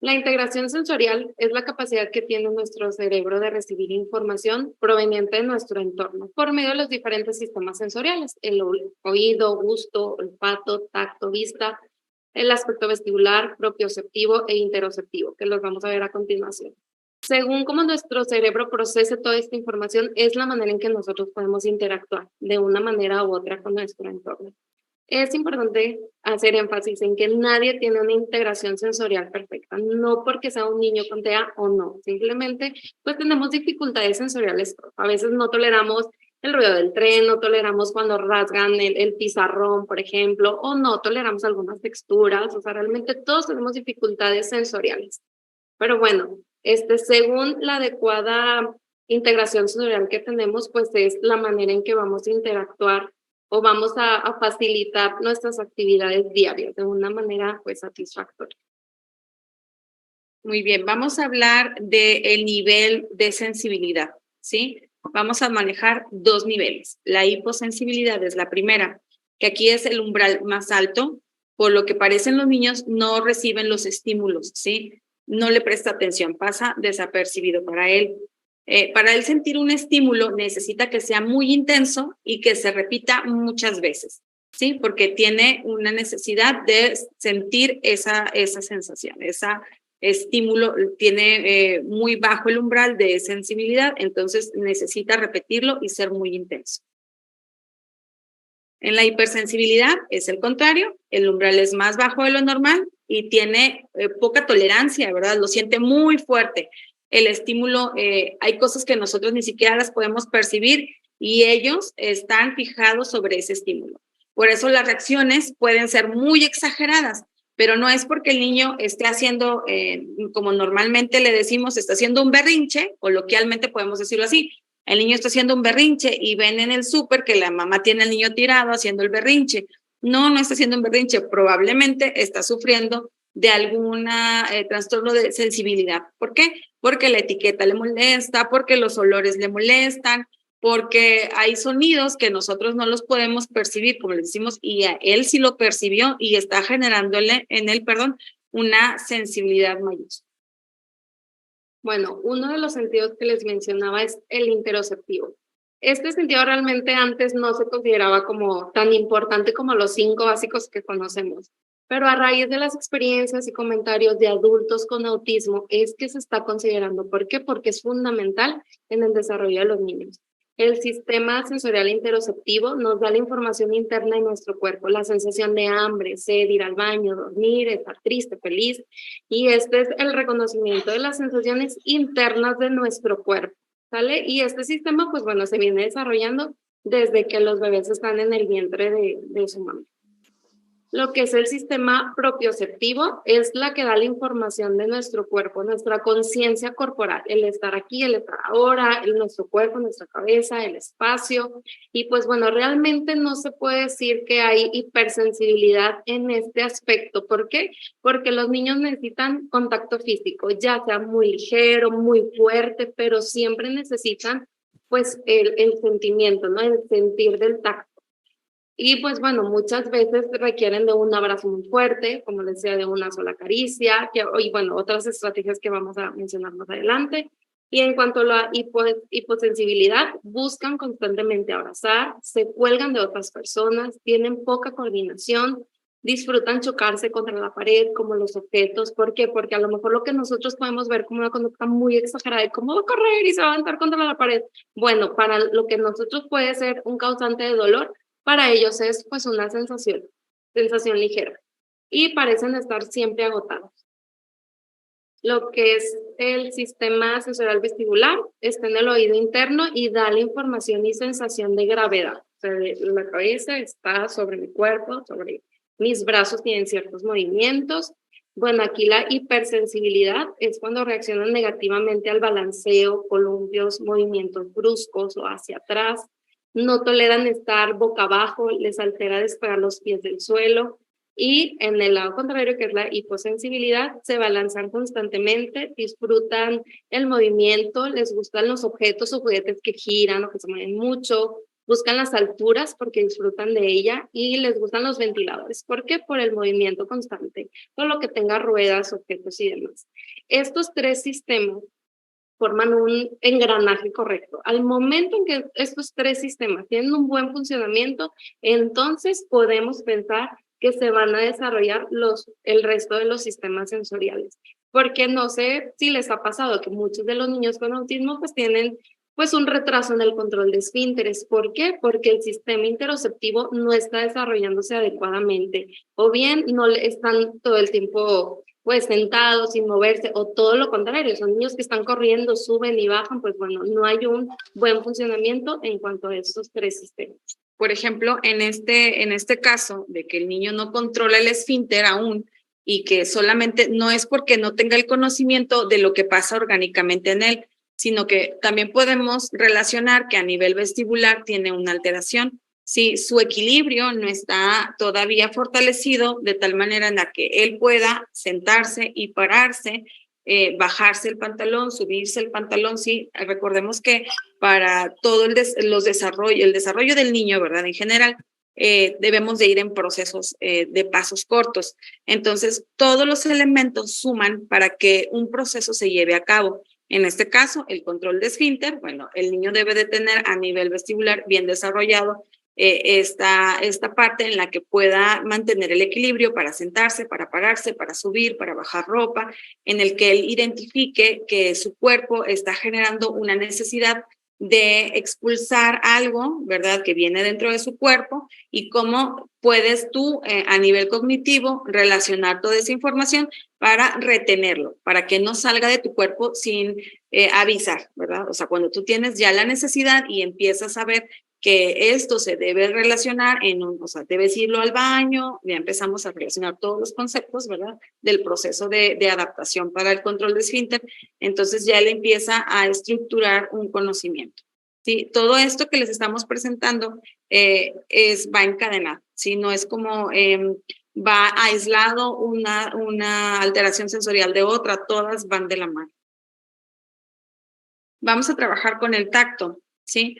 La integración sensorial es la capacidad que tiene nuestro cerebro de recibir información proveniente de nuestro entorno por medio de los diferentes sistemas sensoriales, el oído, gusto, olfato, tacto, vista, el aspecto vestibular, propioceptivo e interoceptivo, que los vamos a ver a continuación. Según cómo nuestro cerebro procese toda esta información, es la manera en que nosotros podemos interactuar de una manera u otra con nuestro entorno. Es importante hacer énfasis en que nadie tiene una integración sensorial perfecta, no porque sea un niño con TEA o no, simplemente pues tenemos dificultades sensoriales. A veces no toleramos el ruido del tren, no toleramos cuando rasgan el pizarrón, por ejemplo, o no toleramos algunas texturas, o sea, realmente todos tenemos dificultades sensoriales. Pero bueno, según la adecuada integración sensorial que tenemos, pues es la manera en que vamos a interactuar o vamos a facilitar nuestras actividades diarias de una manera pues satisfactoria. Muy bien, vamos a hablar del nivel de sensibilidad, ¿sí? Vamos a manejar 2 niveles. La hiposensibilidad es la primera, que aquí es el umbral más alto, por lo que parecen los niños no reciben los estímulos, ¿sí? No le presta atención, pasa desapercibido para él. Para él sentir un estímulo necesita que sea muy intenso y que se repita muchas veces, ¿sí? Porque tiene una necesidad de sentir esa sensación, ese estímulo tiene muy bajo el umbral de sensibilidad, entonces necesita repetirlo y ser muy intenso. En la hipersensibilidad es el contrario, el umbral es más bajo de lo normal y tiene poca tolerancia, ¿verdad? Lo siente muy fuerte. El estímulo, hay cosas que nosotros ni siquiera las podemos percibir y ellos están fijados sobre ese estímulo. Por eso las reacciones pueden ser muy exageradas, pero no es porque el niño esté haciendo, como normalmente le decimos, está haciendo un berrinche, coloquialmente podemos decirlo así. El niño está haciendo un berrinche y ven en el súper que la mamá tiene al niño tirado haciendo el berrinche. No está haciendo un berrinche, probablemente está sufriendo de algún trastorno de sensibilidad. ¿Por qué? Porque la etiqueta le molesta, porque los olores le molestan, porque hay sonidos que nosotros no los podemos percibir, como les decimos, y a él sí lo percibió y está generándole en él, una sensibilidad mayor. Bueno, uno de los sentidos que les mencionaba es el interoceptivo. Este sentido realmente antes no se consideraba como tan importante como los 5 básicos que conocemos, pero a raíz de las experiencias y comentarios de adultos con autismo es que se está considerando. ¿Por qué? Porque es fundamental en el desarrollo de los niños. El sistema sensorial interoceptivo nos da la información interna de nuestro cuerpo, la sensación de hambre, sed, ir al baño, dormir, estar triste, feliz, y este es el reconocimiento de las sensaciones internas de nuestro cuerpo, ¿sale? Y este sistema, pues bueno, se viene desarrollando desde que los bebés están en el vientre de su mamá. Lo que es el sistema propioceptivo es la que da la información de nuestro cuerpo, nuestra conciencia corporal, el estar aquí, el estar ahora, nuestro cuerpo, nuestra cabeza, el espacio. Y pues bueno, realmente no se puede decir que hay hipersensibilidad en este aspecto. ¿Por qué? Porque los niños necesitan contacto físico, ya sea muy ligero, muy fuerte, pero siempre necesitan pues el sentimiento, ¿no? El sentir del tacto. Y pues bueno, muchas veces requieren de un abrazo muy fuerte, como les decía, de una sola caricia, y bueno, otras estrategias que vamos a mencionar más adelante. Y en cuanto a la hiposensibilidad, buscan constantemente abrazar, se cuelgan de otras personas, tienen poca coordinación, disfrutan chocarse contra la pared, como los objetos. ¿Por qué? Porque a lo mejor lo que nosotros podemos ver como una conducta muy exagerada, de cómo va a correr y se va a aventar contra la pared. Bueno, para lo que nosotros puede ser un causante de dolor, para ellos es pues una sensación ligera y parecen estar siempre agotados. Lo que es el sistema sensorial vestibular está en el oído interno y da la información y sensación de gravedad. O sea, la cabeza está sobre mi cuerpo, sobre mis brazos, tienen ciertos movimientos. Bueno, aquí la hipersensibilidad es cuando reaccionan negativamente al balanceo, columpios, movimientos bruscos o hacia atrás. No toleran estar boca abajo, les altera despegar los pies del suelo. Y en el lado contrario, que es la hiposensibilidad, se balanzan constantemente, disfrutan el movimiento, les gustan los objetos o juguetes que giran o que se mueven mucho, buscan las alturas porque disfrutan de ella y les gustan los ventiladores. ¿Por qué? Por el movimiento constante, todo lo que tenga ruedas, objetos y demás. Estos tres sistemas forman un engranaje correcto. Al momento en que estos tres sistemas tienen un buen funcionamiento, entonces podemos pensar que se van a desarrollar el resto de los sistemas sensoriales. Porque no sé si les ha pasado que muchos de los niños con autismo pues tienen pues un retraso en el control de esfínteres. ¿Por qué? Porque el sistema interoceptivo no está desarrollándose adecuadamente o bien no están todo el tiempo pues sentados sin moverse o todo lo contrario, son niños que están corriendo, suben y bajan, pues bueno, no hay un buen funcionamiento en cuanto a estos tres sistemas. Por ejemplo, en este caso de que el niño no controla el esfínter aún y que solamente no es porque no tenga el conocimiento de lo que pasa orgánicamente en él, sino que también podemos relacionar que a nivel vestibular tiene una alteración. Si su equilibrio no está todavía fortalecido de tal manera en la que él pueda sentarse y pararse, bajarse el pantalón, subirse el pantalón, sí, recordemos que para todo el desarrollo del niño, ¿verdad? En general, debemos de ir en procesos de pasos cortos. Entonces, todos los elementos suman para que un proceso se lleve a cabo. En este caso, el control de esfínter, bueno, el niño debe de tener a nivel vestibular bien desarrollado esta parte en la que pueda mantener el equilibrio para sentarse, para pararse, para subir, para bajar ropa, en el que él identifique que su cuerpo está generando una necesidad de expulsar algo, ¿verdad?, que viene dentro de su cuerpo y cómo puedes tú a nivel cognitivo relacionar toda esa información para retenerlo, para que no salga de tu cuerpo sin avisar, ¿verdad? O sea, cuando tú tienes ya la necesidad y empiezas a ver que esto se debe relacionar o sea, debes irlo al baño, ya empezamos a relacionar todos los conceptos, ¿verdad?, del proceso de adaptación para el control de esfínter, entonces ya él empieza a estructurar un conocimiento, ¿sí? Todo esto que les estamos presentando va encadenado, ¿sí? No es como va aislado una alteración sensorial de otra, todas van de la mano. Vamos a trabajar con el tacto, ¿sí?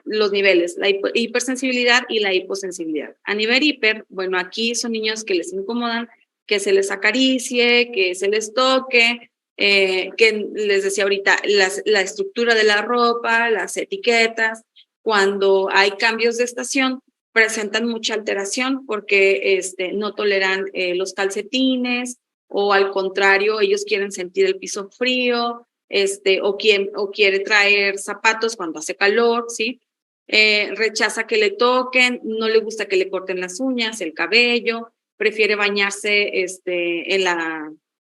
Los niveles, la hipersensibilidad y la hiposensibilidad. A nivel hiper, bueno, aquí son niños que les incomodan que se les acaricie, que se les toque, que les decía ahorita, la estructura de la ropa, las etiquetas. Cuando hay cambios de estación, presentan mucha alteración porque no toleran los calcetines o al contrario, ellos quieren sentir el piso frío, o quiere traer zapatos cuando hace calor, ¿sí? Rechaza que le toquen, no le gusta que le corten las uñas, el cabello, prefiere bañarse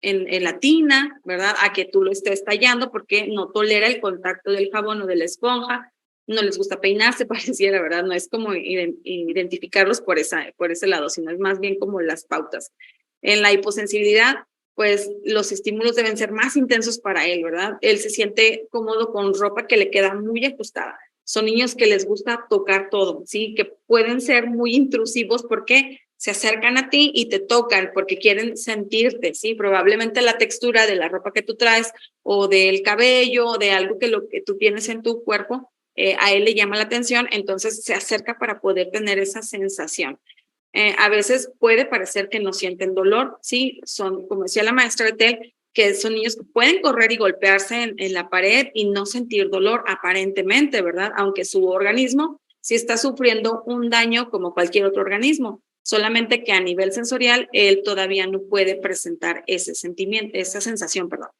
en la tina, ¿verdad? A que tú lo estés tallando porque no tolera el contacto del jabón o de la esponja, no les gusta peinarse, pareciera, ¿verdad? No es como identificarlos por ese lado, sino es más bien como las pautas. En la hiposensibilidad, pues los estímulos deben ser más intensos para él, ¿verdad? Él se siente cómodo con ropa que le queda muy ajustada. Son niños que les gusta tocar todo, ¿sí? Que pueden ser muy intrusivos porque se acercan a ti y te tocan porque quieren sentirte, ¿sí? Probablemente la textura de la ropa que tú traes o del cabello o de algo lo que tú tienes en tu cuerpo, a él le llama la atención, entonces se acerca para poder tener esa sensación. A veces puede parecer que no sienten dolor, ¿sí? Son, como decía la maestra Betel, que son niños que pueden correr y golpearse en la pared y no sentir dolor aparentemente, ¿verdad? Aunque su organismo sí está sufriendo un daño como cualquier otro organismo, solamente que a nivel sensorial él todavía no puede presentar ese sentimiento, esa sensación, perdón.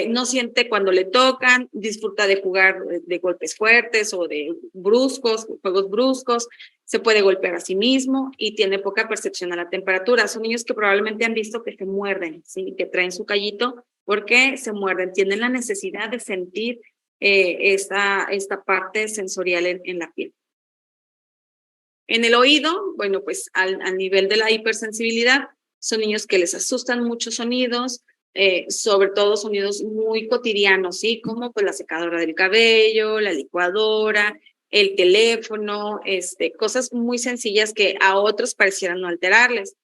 No siente cuando le tocan, disfruta de jugar de golpes fuertes o de bruscos, juegos bruscos, se puede golpear a sí mismo y tiene poca percepción a la temperatura. Son niños que probablemente han visto que se muerden, ¿sí? Que traen su callito porque se muerden, tienen la necesidad de sentir esta parte sensorial en la piel. En el oído, bueno, pues al nivel de la hipersensibilidad, son niños que les asustan muchos sonidos, sobre todo sonidos muy cotidianos, ¿sí? Como pues la secadora del cabello, la licuadora, el teléfono, cosas muy sencillas que a otros parecieran no alterarles.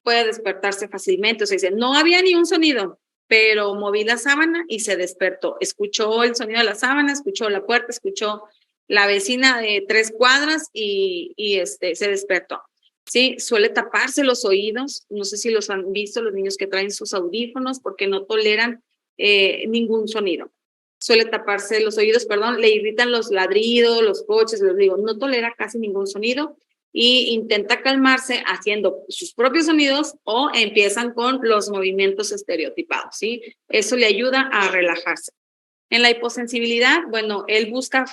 Puede despertarse fácilmente, o sea, dice, no había ni un sonido, pero moví la sábana y se despertó. Escuchó el sonido de la sábana, escuchó la puerta, escuchó la vecina de 3 cuadras y se despertó. Sí, suele taparse los oídos. No sé si los han visto los niños que traen sus audífonos porque no toleran ningún sonido. Suele taparse los oídos, perdón, le irritan los ladridos, los coches, les digo, no tolera casi ningún sonido y intenta calmarse haciendo sus propios sonidos o empiezan con los movimientos estereotipados, ¿sí? Eso le ayuda a relajarse. En la hiposensibilidad, bueno, él busca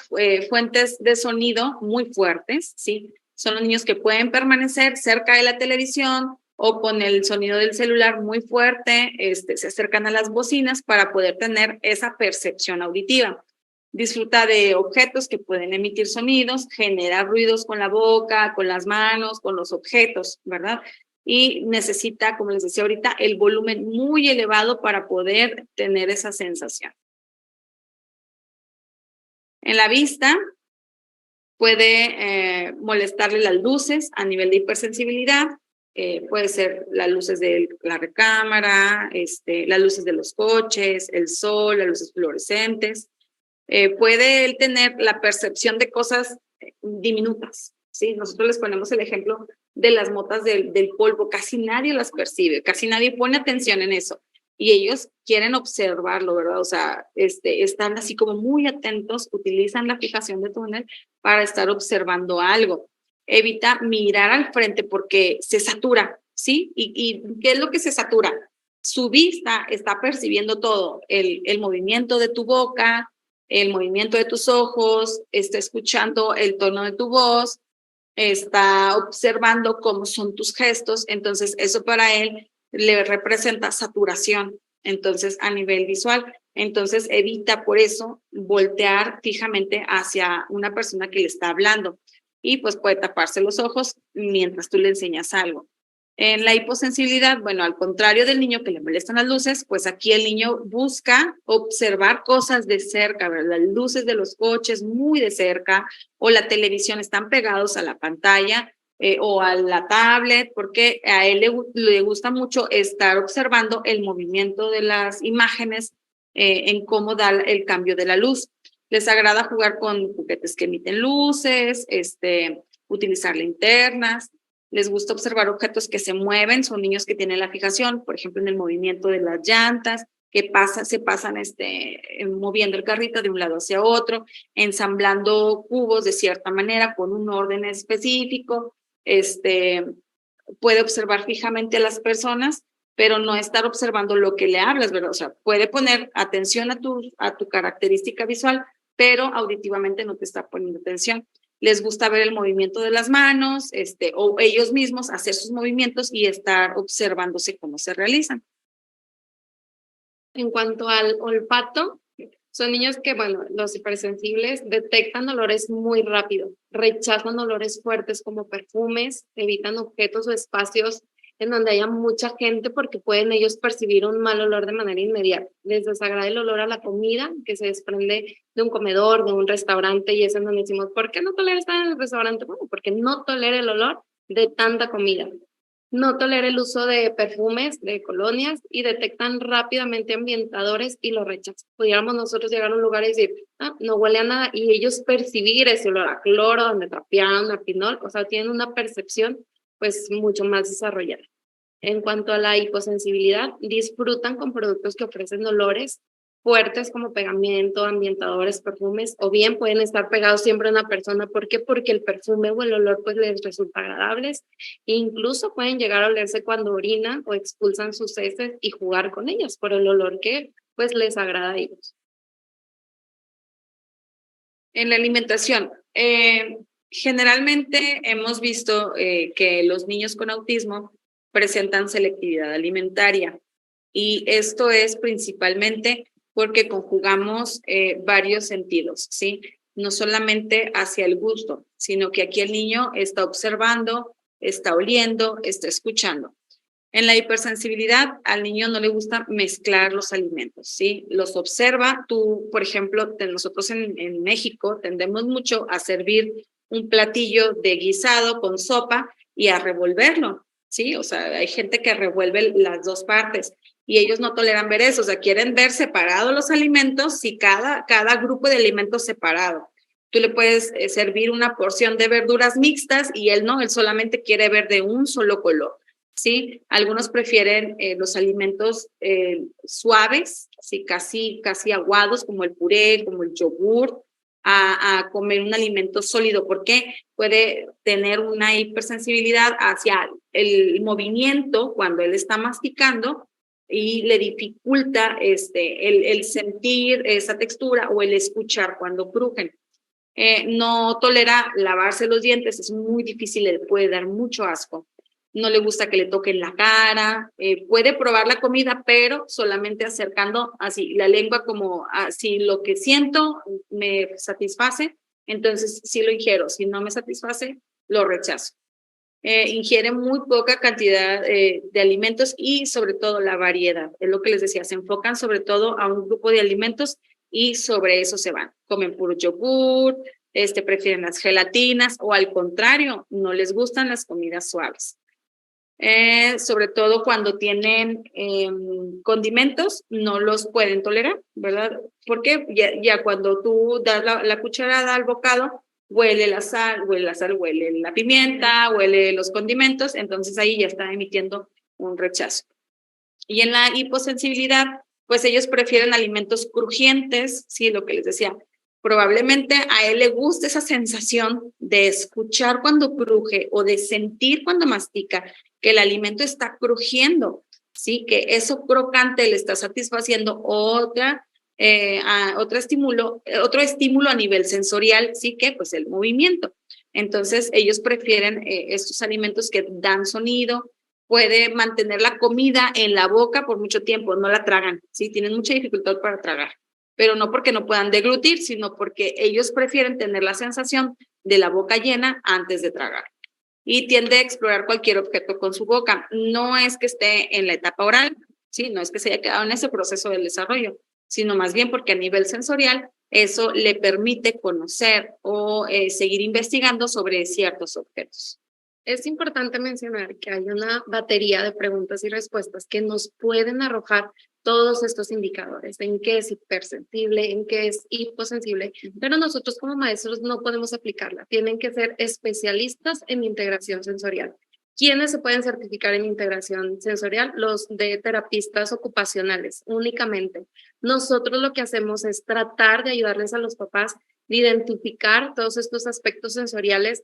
fuentes de sonido muy fuertes, ¿sí? Son los niños que pueden permanecer cerca de la televisión o con el sonido del celular muy fuerte, se acercan a las bocinas para poder tener esa percepción auditiva. Disfruta de objetos que pueden emitir sonidos, genera ruidos con la boca, con las manos, con los objetos, ¿verdad? Y necesita, como les decía ahorita, el volumen muy elevado para poder tener esa sensación. En la vista puede molestarle las luces a nivel de hipersensibilidad, puede ser las luces de la recámara, las luces de los coches, el sol, las luces fluorescentes. Puede él tener la percepción de cosas diminutas, ¿sí? Nosotros les ponemos el ejemplo de las motas del polvo, casi nadie las percibe, casi nadie pone atención en eso. Y ellos quieren observarlo, ¿verdad? O sea, están así como muy atentos, utilizan la fijación de túnel para estar observando algo. Evita mirar al frente porque se satura, ¿sí? ¿Y qué es lo que se satura? Su vista está percibiendo todo, el movimiento de tu boca, el movimiento de tus ojos, está escuchando el tono de tu voz, está observando cómo son tus gestos, entonces eso para él le representa saturación, entonces a nivel visual, entonces evita por eso voltear fijamente hacia una persona que le está hablando y pues puede taparse los ojos mientras tú le enseñas algo. En la hiposensibilidad, bueno, al contrario del niño que le molestan las luces, pues aquí el niño busca observar cosas de cerca, ¿verdad? Las luces de los coches muy de cerca o la televisión están pegados a la pantalla o a la tablet, porque a él le gusta mucho estar observando el movimiento de las imágenes en cómo da el cambio de la luz. Les agrada jugar con juguetes que emiten luces, utilizar linternas. Les gusta observar objetos que se mueven, son niños que tienen la fijación, por ejemplo, en el movimiento de las llantas, que se pasan moviendo el carrito de un lado hacia otro, ensamblando cubos de cierta manera con un orden específico. Puede observar fijamente a las personas, pero no estar observando lo que le hablas, ¿verdad? O sea, puede poner atención a tu característica visual, pero auditivamente no te está poniendo atención. Les gusta ver el movimiento de las manos, o ellos mismos hacer sus movimientos y estar observándose cómo se realizan. En cuanto al olfato, Son niños que, bueno, los hipersensibles detectan olores muy rápido, rechazan olores fuertes como perfumes, evitan objetos o espacios en donde haya mucha gente porque pueden ellos percibir un mal olor de manera inmediata. Les desagrada el olor a la comida que se desprende de un comedor, de un restaurante, y es en donde decimos, ¿por qué no tolera estar en el restaurante? Bueno, porque no tolera el olor de tanta comida. No tolera el uso de perfumes, de colonias, y detectan rápidamente ambientadores y lo rechazan. Pudiéramos nosotros llegar a un lugar y decir, no huele a nada, y ellos percibir ese olor a cloro, donde trapearon, a pinol, o sea, tienen una percepción pues mucho más desarrollada. En cuanto a la hiposensibilidad, disfrutan con productos que ofrecen olores fuertes como pegamento, ambientadores, perfumes, o bien pueden estar pegados siempre a una persona. ¿Por qué? Porque el perfume o el olor pues les resulta agradables, e incluso pueden llegar a olerse cuando orinan o expulsan sus heces y jugar con ellos por el olor que pues les agrada a ellos. En la alimentación, generalmente hemos visto que los niños con autismo presentan selectividad alimentaria, y esto es principalmente porque conjugamos varios sentidos, ¿sí? No solamente hacia el gusto, sino que aquí el niño está observando, está oliendo, está escuchando. En la hipersensibilidad, al niño no le gusta mezclar los alimentos, ¿sí? Los observa. Tú, por ejemplo, nosotros en México tendemos mucho a servir un platillo de guisado con sopa y a revolverlo, ¿sí? O sea, hay gente que revuelve las dos partes y ellos no toleran ver eso. O sea, quieren ver separados los alimentos y cada grupo de alimentos separado. Tú le puedes servir una porción de verduras mixtas y él no, él solamente quiere ver de un solo color. ¿Sí? Algunos prefieren los alimentos suaves, ¿sí? casi aguados, como el puré, como el yogur, a comer un alimento sólido, porque puede tener una hipersensibilidad hacia el movimiento cuando él está masticando y le dificulta el sentir esa textura o el escuchar cuando crujen. No tolera lavarse los dientes, es muy difícil, le puede dar mucho asco. No le gusta que le toquen la cara, puede probar la comida, pero solamente acercando así la lengua, como si lo que siento me satisface, entonces sí lo ingiero, si no me satisface, lo rechazo. Ingiere muy poca cantidad de alimentos y sobre todo la variedad, es lo que les decía, se enfocan sobre todo a un grupo de alimentos y sobre eso se van. Comen puro yogur, prefieren las gelatinas o al contrario, no les gustan las comidas suaves. Sobre todo cuando tienen condimentos, no los pueden tolerar, ¿verdad? Porque ya cuando tú das la cucharada al bocado, huele la sal, huele la pimienta, huele los condimentos, entonces ahí ya está emitiendo un rechazo. Y en la hiposensibilidad, pues ellos prefieren alimentos crujientes, sí, lo que les decía. Probablemente a él le gusta esa sensación de escuchar cuando cruje o de sentir cuando mastica que el alimento está crujiendo, ¿sí? Que eso crocante le está satisfaciendo otro estímulo a nivel sensorial, ¿sí? Que pues el movimiento. Entonces ellos prefieren estos alimentos que dan sonido, puede mantener la comida en la boca por mucho tiempo, no la tragan, ¿sí? Tienen mucha dificultad para tragar, pero no porque no puedan deglutir, sino porque ellos prefieren tener la sensación de la boca llena antes de tragar. Y tiende a explorar cualquier objeto con su boca. No es que esté en la etapa oral, ¿sí? No es que se haya quedado en ese proceso del desarrollo, sino más bien porque a nivel sensorial eso le permite conocer o seguir investigando sobre ciertos objetos. Es importante mencionar que hay una batería de preguntas y respuestas que nos pueden arrojar todos estos indicadores, en qué es hipersensible, en qué es hiposensible, pero nosotros como maestros no podemos aplicarla. Tienen que ser especialistas en integración sensorial. ¿Quiénes se pueden certificar en integración sensorial? Los de terapistas ocupacionales, únicamente. Nosotros lo que hacemos es tratar de ayudarles a los papás de identificar todos estos aspectos sensoriales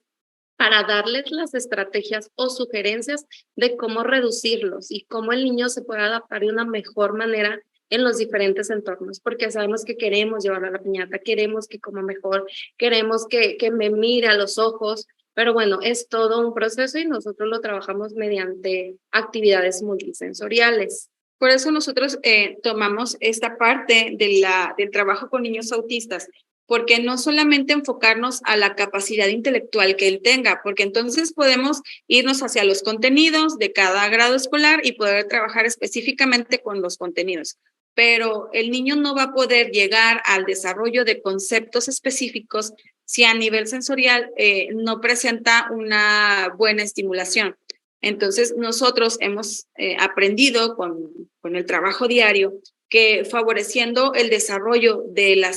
para darles las estrategias o sugerencias de cómo reducirlos y cómo el niño se puede adaptar de una mejor manera en los diferentes entornos, porque sabemos que queremos llevarlo a la piñata, queremos que coma mejor, queremos que me mire a los ojos, pero bueno, es todo un proceso y nosotros lo trabajamos mediante actividades multisensoriales. Por eso nosotros tomamos esta parte del trabajo con niños autistas, porque no solamente enfocarnos a la capacidad intelectual que él tenga, porque entonces podemos irnos hacia los contenidos de cada grado escolar y poder trabajar específicamente con los contenidos. Pero el niño no va a poder llegar al desarrollo de conceptos específicos si a nivel sensorial no presenta una buena estimulación. Entonces, nosotros hemos aprendido con el trabajo diario que favoreciendo el desarrollo de la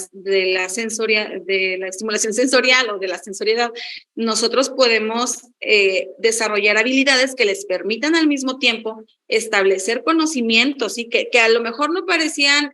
estimulación sensorial o de la sensorialidad, nosotros podemos desarrollar habilidades que les permitan al mismo tiempo establecer conocimientos y que a lo mejor no parecían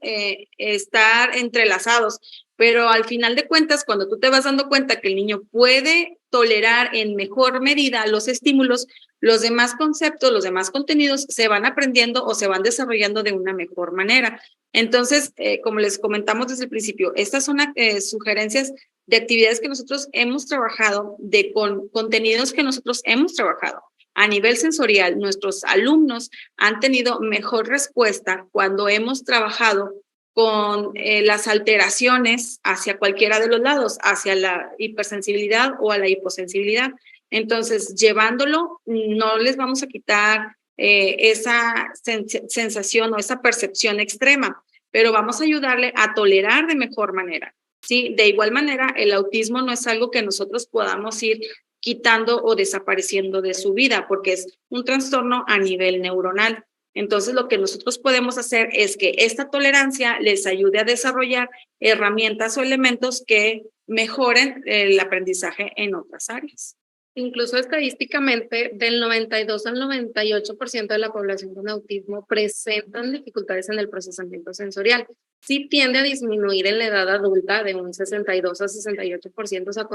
estar entrelazados, pero al final de cuentas, cuando tú te vas dando cuenta que el niño puede tolerar en mejor medida los estímulos, los demás conceptos, los demás contenidos se van aprendiendo o se van desarrollando de una mejor manera. Entonces, como les comentamos desde el principio, estas son sugerencias de actividades que nosotros hemos trabajado, de contenidos que nosotros hemos trabajado. A nivel sensorial, nuestros alumnos han tenido mejor respuesta cuando hemos trabajado con las alteraciones hacia cualquiera de los lados, hacia la hipersensibilidad o a la hiposensibilidad. Entonces, llevándolo, no les vamos a quitar esa sensación o esa percepción extrema, pero vamos a ayudarle a tolerar de mejor manera, ¿sí? De igual manera, el autismo no es algo que nosotros podamos ir quitando o desapareciendo de su vida, porque es un trastorno a nivel neuronal. Entonces, lo que nosotros podemos hacer es que esta tolerancia les ayude a desarrollar herramientas o elementos que mejoren el aprendizaje en otras áreas. Incluso estadísticamente, del 92 al 98% de la población con autismo presentan dificultades en el procesamiento sensorial. Sí tiende a disminuir en la edad adulta de un 62 a 68%, o sea,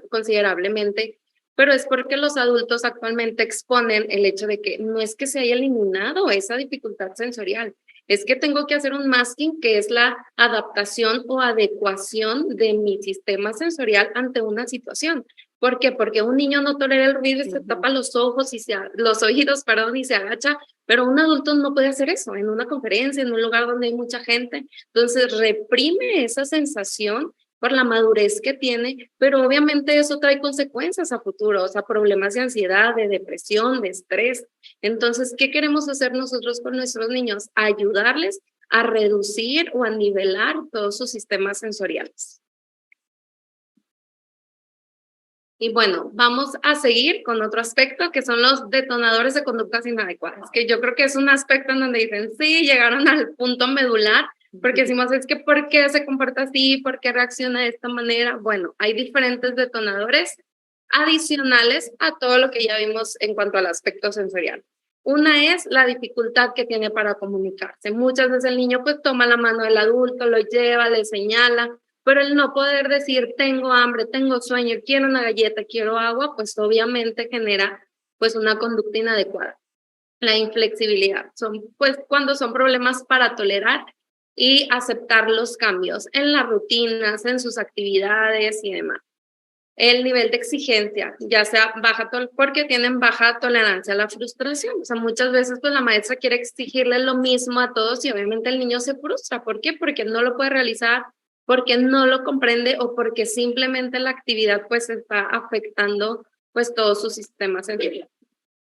considerablemente, pero es porque los adultos actualmente exponen el hecho de que no es que se haya eliminado esa dificultad sensorial, es que tengo que hacer un masking, que es la adaptación o adecuación de mi sistema sensorial ante una situación. ¿Por qué? Porque un niño no tolera el ruido y se tapa los ojos los oídos, y se agacha, pero un adulto no puede hacer eso en una conferencia, en un lugar donde hay mucha gente. Entonces reprime esa sensación por la madurez que tiene, pero obviamente eso trae consecuencias a futuro, o sea, problemas de ansiedad, de depresión, de estrés. Entonces, ¿qué queremos hacer nosotros con nuestros niños? Ayudarles a reducir o a nivelar todos sus sistemas sensoriales. Y bueno, vamos a seguir con otro aspecto que son los detonadores de conductas inadecuadas, que yo creo que es un aspecto en donde dicen, sí, llegaron al punto medular, porque decimos, es que ¿por qué se comporta así? ¿Por qué reacciona de esta manera? Bueno, hay diferentes detonadores adicionales a todo lo que ya vimos en cuanto al aspecto sensorial. Una es la dificultad que tiene para comunicarse. Muchas veces el niño pues toma la mano del adulto, lo lleva, le señala, pero el no poder decir tengo hambre, tengo sueño, quiero una galleta, quiero agua, pues obviamente genera pues una conducta inadecuada. La inflexibilidad son pues cuando son problemas para tolerar y aceptar los cambios en las rutinas, en sus actividades y demás. El nivel de exigencia, ya sea porque tienen baja tolerancia a la frustración. O sea, muchas veces pues la maestra quiere exigirle lo mismo a todos y obviamente el niño se frustra. ¿Por qué? Porque no lo puede realizar, porque no lo comprende o porque simplemente la actividad pues está afectando pues todo su sistema sensorial.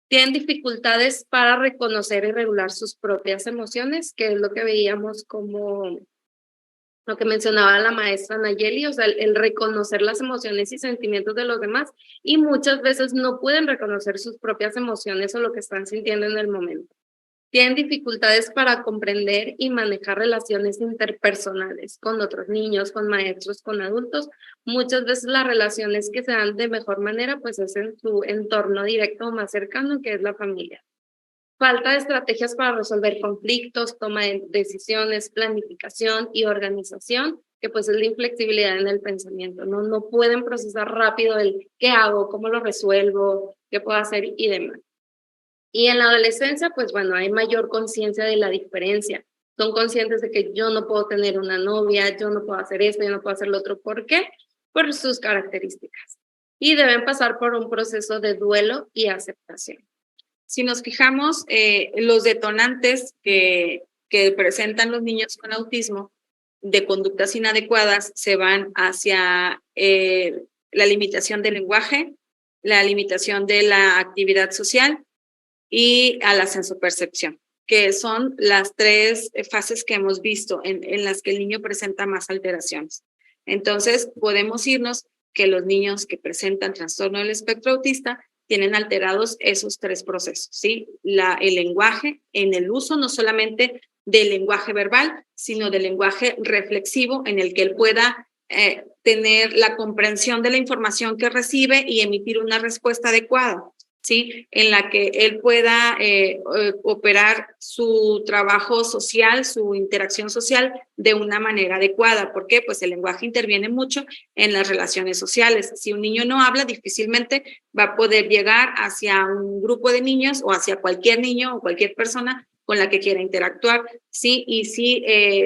Tienen dificultades para reconocer y regular sus propias emociones, que es lo que veíamos como lo que mencionaba la maestra Nayeli, o sea, el reconocer las emociones y sentimientos de los demás, y muchas veces no pueden reconocer sus propias emociones o lo que están sintiendo en el momento. Tienen dificultades para comprender y manejar relaciones interpersonales con otros niños, con maestros, con adultos. Muchas veces las relaciones que se dan de mejor manera pues es en su entorno directo o más cercano, que es la familia. Falta de estrategias para resolver conflictos, toma de decisiones, planificación y organización, que pues es la inflexibilidad en el pensamiento, ¿no? No pueden procesar rápido el qué hago, cómo lo resuelvo, qué puedo hacer y demás. Y en la adolescencia, pues bueno, hay mayor conciencia de la diferencia. Son conscientes de que yo no puedo tener una novia, yo no puedo hacer esto, yo no puedo hacer lo otro. ¿Por qué? Por sus características. Y deben pasar por un proceso de duelo y aceptación. Si nos fijamos, los detonantes que presentan los niños con autismo de conductas inadecuadas se van hacia la limitación del lenguaje, la limitación de la actividad social y a la sensopercepción, que son las 3 fases que hemos visto en las que el niño presenta más alteraciones. Entonces, podemos irnos que los niños que presentan trastorno del espectro autista tienen alterados esos 3 procesos, ¿sí? El lenguaje en el uso no solamente del lenguaje verbal, sino del lenguaje reflexivo en el que él pueda tener la comprensión de la información que recibe y emitir una respuesta adecuada, ¿sí? En la que él pueda operar su trabajo social, su interacción social de una manera adecuada. ¿Por qué? Pues el lenguaje interviene mucho en las relaciones sociales. Si un niño no habla, difícilmente va a poder llegar hacia un grupo de niños o hacia cualquier niño o cualquier persona con la que quiera interactuar, ¿sí? Y si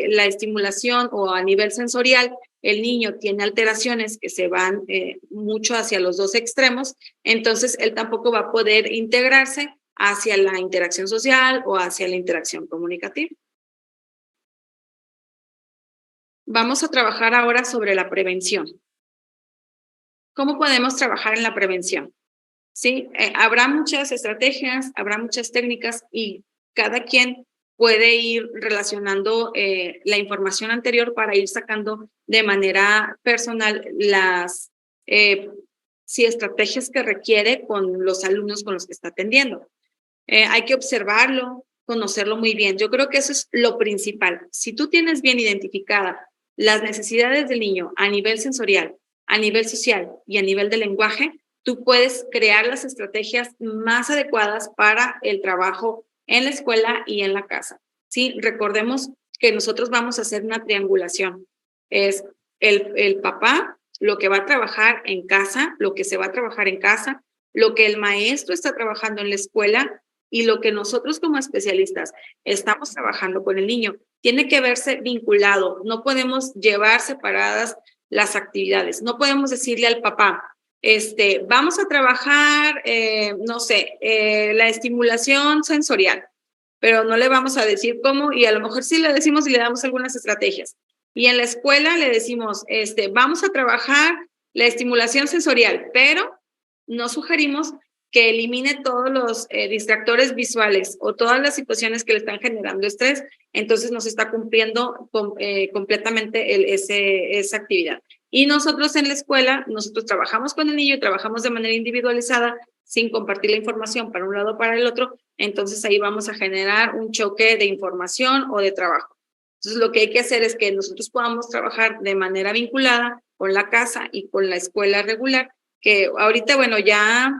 la estimulación o a nivel sensorial el niño tiene alteraciones que se van mucho hacia los 2 extremos, entonces él tampoco va a poder integrarse hacia la interacción social o hacia la interacción comunicativa. Vamos a trabajar ahora sobre la prevención. ¿Cómo podemos trabajar en la prevención? ¿Sí? Habrá muchas estrategias, habrá muchas técnicas y cada quien puede ir relacionando la información anterior para ir sacando de manera personal las estrategias que requiere con los alumnos con los que está atendiendo. Hay que observarlo, conocerlo muy bien. Yo creo que eso es lo principal. Si tú tienes bien identificadas las necesidades del niño a nivel sensorial, a nivel social y a nivel de lenguaje, tú puedes crear las estrategias más adecuadas para el trabajo en la escuela y en la casa. Sí, recordemos que nosotros vamos a hacer una triangulación. Es el papá, lo que va a trabajar en casa, lo que se va a trabajar en casa, lo que el maestro está trabajando en la escuela y lo que nosotros como especialistas estamos trabajando con el niño. Tiene que verse vinculado. No podemos llevar separadas las actividades. No podemos decirle al papá, vamos a trabajar, la estimulación sensorial, pero no le vamos a decir cómo y a lo mejor sí le decimos y le damos algunas estrategias. Y en la escuela le decimos, vamos a trabajar la estimulación sensorial, pero no sugerimos que elimine todos los distractores visuales o todas las situaciones que le están generando estrés, entonces no se está cumpliendo completamente esa actividad. Y nosotros en la escuela, nosotros trabajamos con el niño y trabajamos de manera individualizada, sin compartir la información para un lado o para el otro, entonces ahí vamos a generar un choque de información o de trabajo. Entonces lo que hay que hacer es que nosotros podamos trabajar de manera vinculada con la casa y con la escuela regular, que ahorita, bueno, ya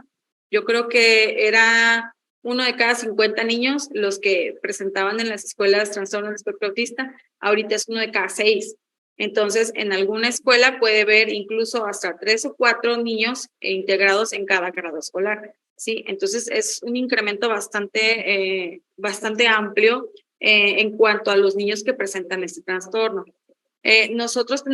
yo creo que era 1 de cada 50 niños los que presentaban en las escuelas trastorno del espectro autista, ahorita es 1 de cada 6. Entonces, en alguna escuela puede haber incluso hasta 3 o 4 niños integrados en cada grado escolar, ¿sí? Entonces, es un incremento bastante amplio en cuanto a los niños que presentan este trastorno. Nosotros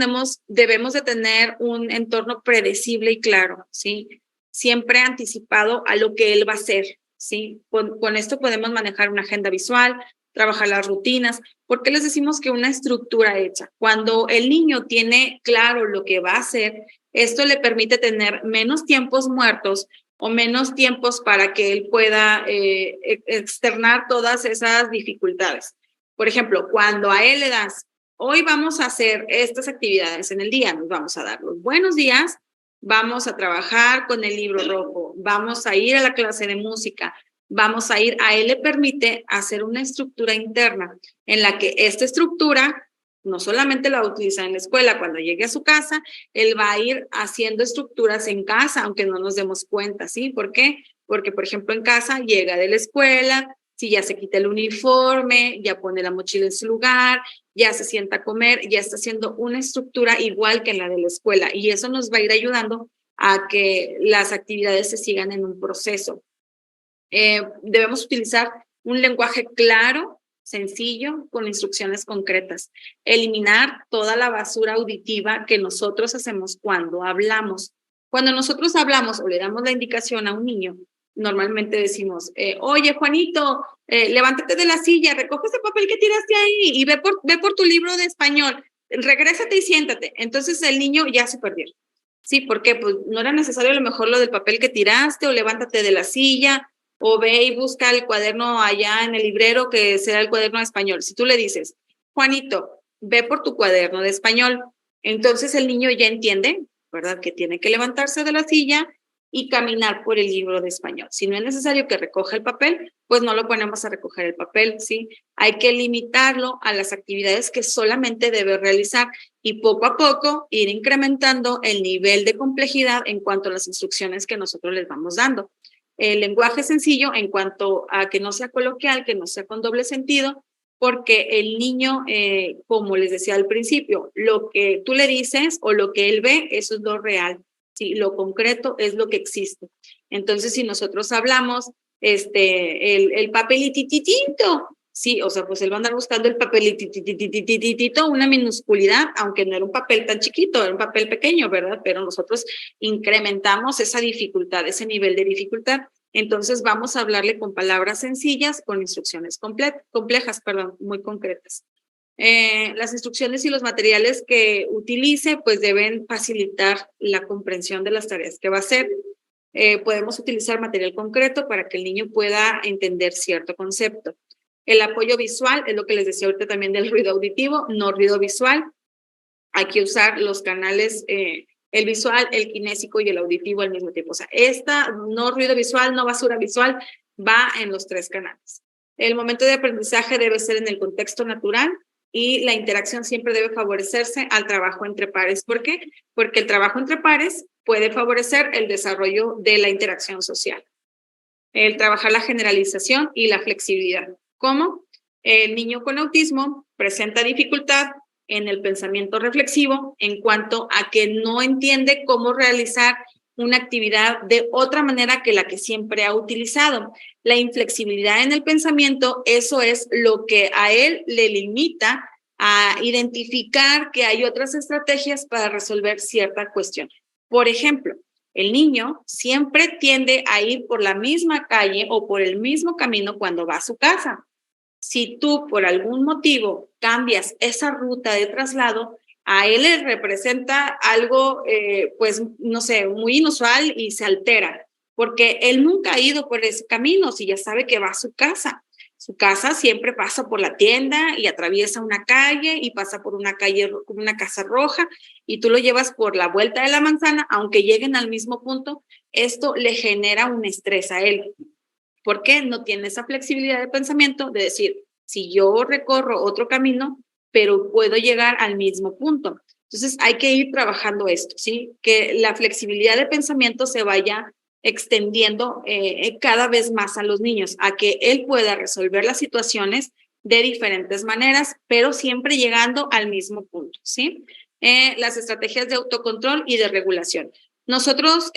debemos de tener un entorno predecible y claro, ¿sí? Siempre anticipado a lo que él va a hacer, ¿sí? Con esto podemos manejar una agenda visual, trabajar las rutinas. ¿Por qué les decimos que una estructura hecha? Cuando el niño tiene claro lo que va a hacer, esto le permite tener menos tiempos muertos o menos tiempos para que él pueda externar todas esas dificultades. Por ejemplo, cuando a él le das, hoy vamos a hacer estas actividades en el día, nos vamos a dar los buenos días, vamos a trabajar con el libro rojo, vamos a ir a la clase de música, a él le permite hacer una estructura interna en la que esta estructura no solamente la va a utilizar en la escuela, cuando llegue a su casa, él va a ir haciendo estructuras en casa, aunque no nos demos cuenta, ¿sí? ¿Por qué? Porque, por ejemplo, en casa llega de la escuela, si ya se quita el uniforme, ya pone la mochila en su lugar, ya se sienta a comer, ya está haciendo una estructura igual que en la de la escuela y eso nos va a ir ayudando a que las actividades se sigan en un proceso. Debemos utilizar un lenguaje claro, sencillo, con instrucciones concretas. Eliminar toda la basura auditiva que nosotros hacemos cuando hablamos. Cuando nosotros hablamos o le damos la indicación a un niño, normalmente decimos, oye, Juanito, levántate de la silla, recoge ese papel que tiraste ahí y ve por tu libro de español, regrésate y siéntate. Entonces el niño ya se perdió. Sí, porque pues no era necesario a lo mejor lo del papel que tiraste, o levántate de la silla, o ve y busca el cuaderno allá en el librero que sea el cuaderno de español. Si tú le dices, Juanito, ve por tu cuaderno de español, entonces el niño ya entiende, ¿verdad?, que tiene que levantarse de la silla y caminar por el libro de español. Si no es necesario que recoja el papel, pues no lo ponemos a recoger el papel, ¿sí? Hay que limitarlo a las actividades que solamente debe realizar y poco a poco ir incrementando el nivel de complejidad en cuanto a las instrucciones que nosotros les vamos dando. El lenguaje sencillo en cuanto a que no sea coloquial, que no sea con doble sentido, porque el niño, como les decía al principio, lo que tú le dices o lo que él ve, eso es lo real. Sí, lo concreto es lo que existe. Entonces, si nosotros hablamos el papelitititito, sí, o sea, pues él va a andar buscando el papelititititito, una minusculidad, aunque no era un papel tan chiquito, era un papel pequeño, ¿verdad? Pero nosotros incrementamos esa dificultad, ese nivel de dificultad. Entonces, vamos a hablarle con palabras sencillas, con instrucciones complejas, muy concretas. Las instrucciones y los materiales que utilice pues deben facilitar la comprensión de las tareas que va a hacer. Podemos utilizar material concreto para que el niño pueda entender cierto concepto. El apoyo visual es lo que les decía ahorita también del ruido auditivo, no ruido visual. Hay que usar los canales, el visual, el kinésico y el auditivo al mismo tiempo. O sea, no ruido visual, no basura visual, va en los 3 canales. El momento de aprendizaje debe ser en el contexto natural, y la interacción siempre debe favorecerse al trabajo entre pares. ¿Por qué? Porque el trabajo entre pares puede favorecer el desarrollo de la interacción social. El trabajar la generalización y la flexibilidad. ¿Cómo? El niño con autismo presenta dificultad en el pensamiento reflexivo en cuanto a que no entiende cómo realizar una actividad de otra manera que la que siempre ha utilizado. La inflexibilidad en el pensamiento, eso es lo que a él le limita a identificar que hay otras estrategias para resolver cierta cuestión. Por ejemplo, el niño siempre tiende a ir por la misma calle o por el mismo camino cuando va a su casa. Si tú por algún motivo cambias esa ruta de traslado, a él le representa algo, pues, no sé, muy inusual y se altera, porque él nunca ha ido por ese camino, si ya sabe que va a su casa. Su casa siempre pasa por la tienda y atraviesa una calle y pasa por una calle, una casa roja, y tú lo llevas por la vuelta de la manzana, aunque lleguen al mismo punto, esto le genera un estrés a él. ¿Por qué? No tiene esa flexibilidad de pensamiento de decir, si yo recorro otro camino, pero puedo llegar al mismo punto. Entonces hay que ir trabajando esto, ¿sí? Que la flexibilidad de pensamiento se vaya extendiendo cada vez más a los niños, a que él pueda resolver las situaciones de diferentes maneras, pero siempre llegando al mismo punto, ¿sí? Las estrategias de autocontrol y de regulación. Nosotros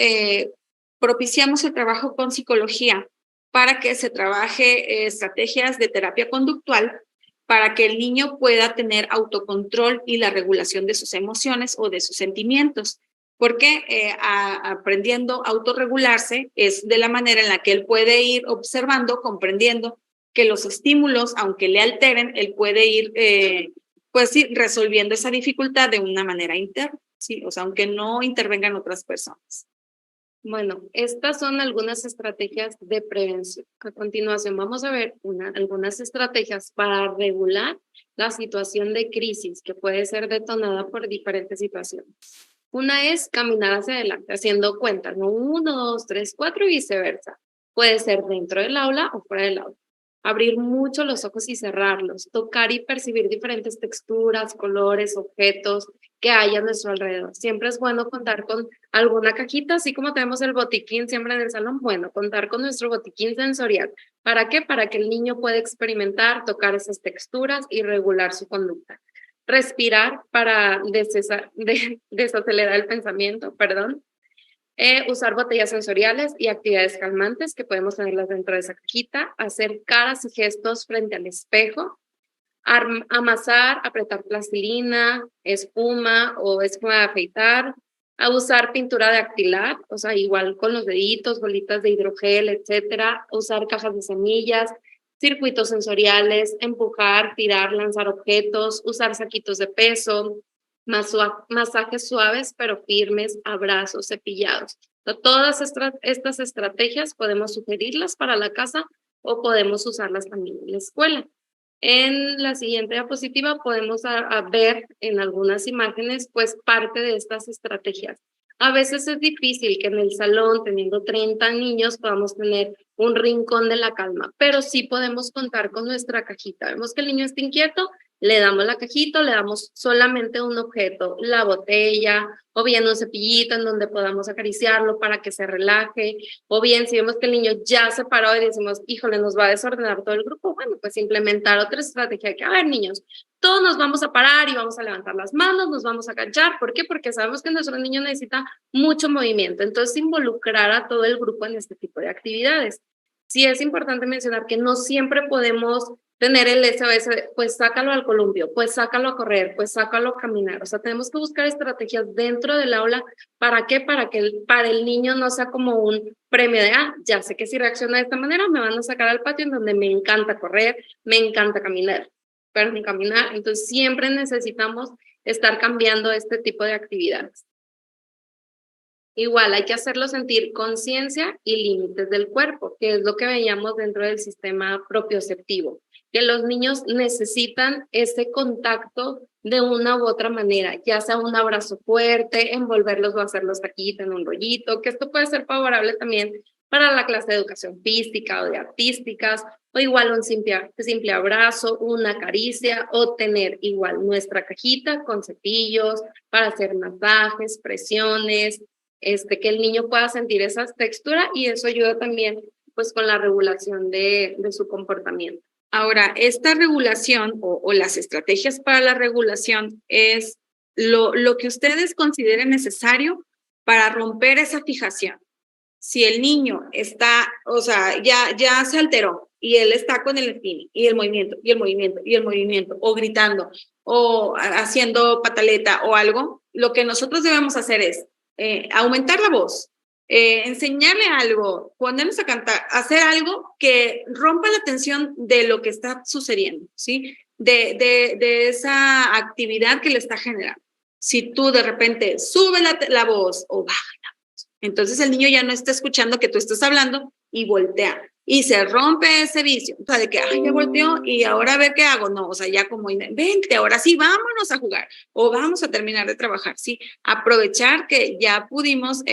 propiciamos el trabajo con psicología para que se trabaje estrategias de terapia conductual para que el niño pueda tener autocontrol y la regulación de sus emociones o de sus sentimientos. Porque aprendiendo a autorregularse es de la manera en la que él puede ir observando, comprendiendo que los estímulos, aunque le alteren, él puede ir pues sí, resolviendo esa dificultad de una manera interna, ¿sí? O sea, aunque no intervengan otras personas. Bueno, estas son algunas estrategias de prevención. A continuación vamos a ver algunas estrategias para regular la situación de crisis que puede ser detonada por diferentes situaciones. Una es caminar hacia adelante, haciendo cuentas, ¿no? 1, 2, 3, 4 y viceversa. Puede ser dentro del aula o fuera del aula. Abrir mucho los ojos y cerrarlos, tocar y percibir diferentes texturas, colores, objetos que hay a nuestro alrededor. Siempre es bueno contar con alguna cajita, así como tenemos el botiquín siempre en el salón, bueno, contar con nuestro botiquín sensorial. ¿Para qué? Para que el niño pueda experimentar, tocar esas texturas y regular su conducta. Respirar para desacelerar el pensamiento, usar botellas sensoriales y actividades calmantes que podemos tenerlas dentro de esa cajita, hacer caras y gestos frente al espejo, amasar, apretar plastilina, espuma o espuma de afeitar, a usar pintura dactilar, o sea, igual con los deditos, bolitas de hidrogel, etcétera, usar cajas de semillas, circuitos sensoriales, empujar, tirar, lanzar objetos, usar saquitos de peso, masajes suaves pero firmes, abrazos, cepillados. Todas estas estrategias podemos sugerirlas para la casa o podemos usarlas también en la escuela. En la siguiente diapositiva podemos ver en algunas imágenes pues parte de estas estrategias. A veces es difícil que en el salón, teniendo 30 niños, podamos tener un rincón de la calma, pero sí podemos contar con nuestra cajita. Vemos que el niño está inquieto, le damos la cajita, le damos solamente un objeto, la botella, o bien un cepillito en donde podamos acariciarlo para que se relaje, o bien si vemos que el niño ya se paró y decimos, híjole, nos va a desordenar todo el grupo, bueno, pues implementar otra estrategia que, a ver, niños, todos nos vamos a parar y vamos a levantar las manos, nos vamos a agachar. ¿Por qué? Porque sabemos que nuestro niño necesita mucho movimiento. Entonces, involucrar a todo el grupo en este tipo de actividades. Sí es importante mencionar que no siempre podemos tener el SOS, pues sácalo al columpio, pues sácalo a correr, pues sácalo a caminar. O sea, tenemos que buscar estrategias dentro del aula. ¿Para qué? Para que para el niño no sea como un premio de, ya sé que si reacciona de esta manera me van a sacar al patio en donde me encanta correr, me encanta caminar. Entonces siempre necesitamos estar cambiando este tipo de actividades. Igual hay que hacerlo sentir conciencia y límites del cuerpo, que es lo que veíamos dentro del sistema propioceptivo, que los niños necesitan ese contacto de una u otra manera, ya sea un abrazo fuerte, envolverlos o hacerlos taquito en un rollito, que esto puede ser favorable también para la clase de educación física o de artísticas, o igual un simple abrazo, una caricia, o tener igual nuestra cajita con cepillos para hacer masajes, presiones, que el niño pueda sentir esa textura y eso ayuda también pues con la regulación de su comportamiento. Ahora, esta regulación o las estrategias para la regulación es lo que ustedes consideren necesario para romper esa fijación. Si el niño está, o sea, ya se alteró y él está con el spinning y el movimiento, y el movimiento, y el movimiento, o gritando, o haciendo pataleta o algo, lo que nosotros debemos hacer es aumentar la voz, enseñarle algo, ponernos a cantar, hacer algo que rompa la tensión de lo que está sucediendo, ¿sí? De esa actividad que le está generando. Si tú de repente sube la voz o baja la voz, entonces el niño ya no está escuchando que tú estás hablando y voltea. Y se rompe ese vicio, o sea, de que, ya volteó y ahora a ver qué hago. No, o sea, ya como, vente, ahora sí, vámonos a jugar o vamos a terminar de trabajar, ¿sí? Aprovechar que ya pudimos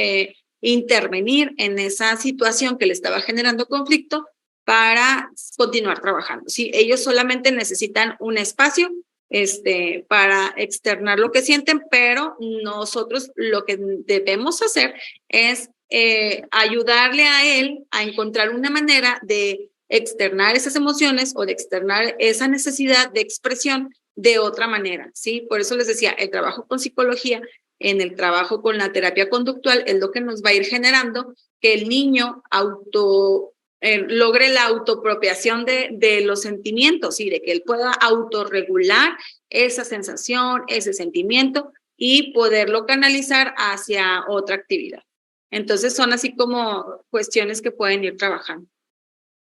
intervenir en esa situación que le estaba generando conflicto para continuar trabajando, ¿sí? Ellos solamente necesitan un espacio para externar lo que sienten, pero nosotros lo que debemos hacer es ayudarle a él a encontrar una manera de externar esas emociones o de externar esa necesidad de expresión de otra manera, ¿sí? Por eso les decía, el trabajo con psicología, en el trabajo con la terapia conductual, es lo que nos va a ir generando que el niño logre la autoapropiación de los sentimientos y de que él pueda autorregular esa sensación, ese sentimiento y poderlo canalizar hacia otra actividad. Entonces son así como cuestiones que pueden ir trabajando.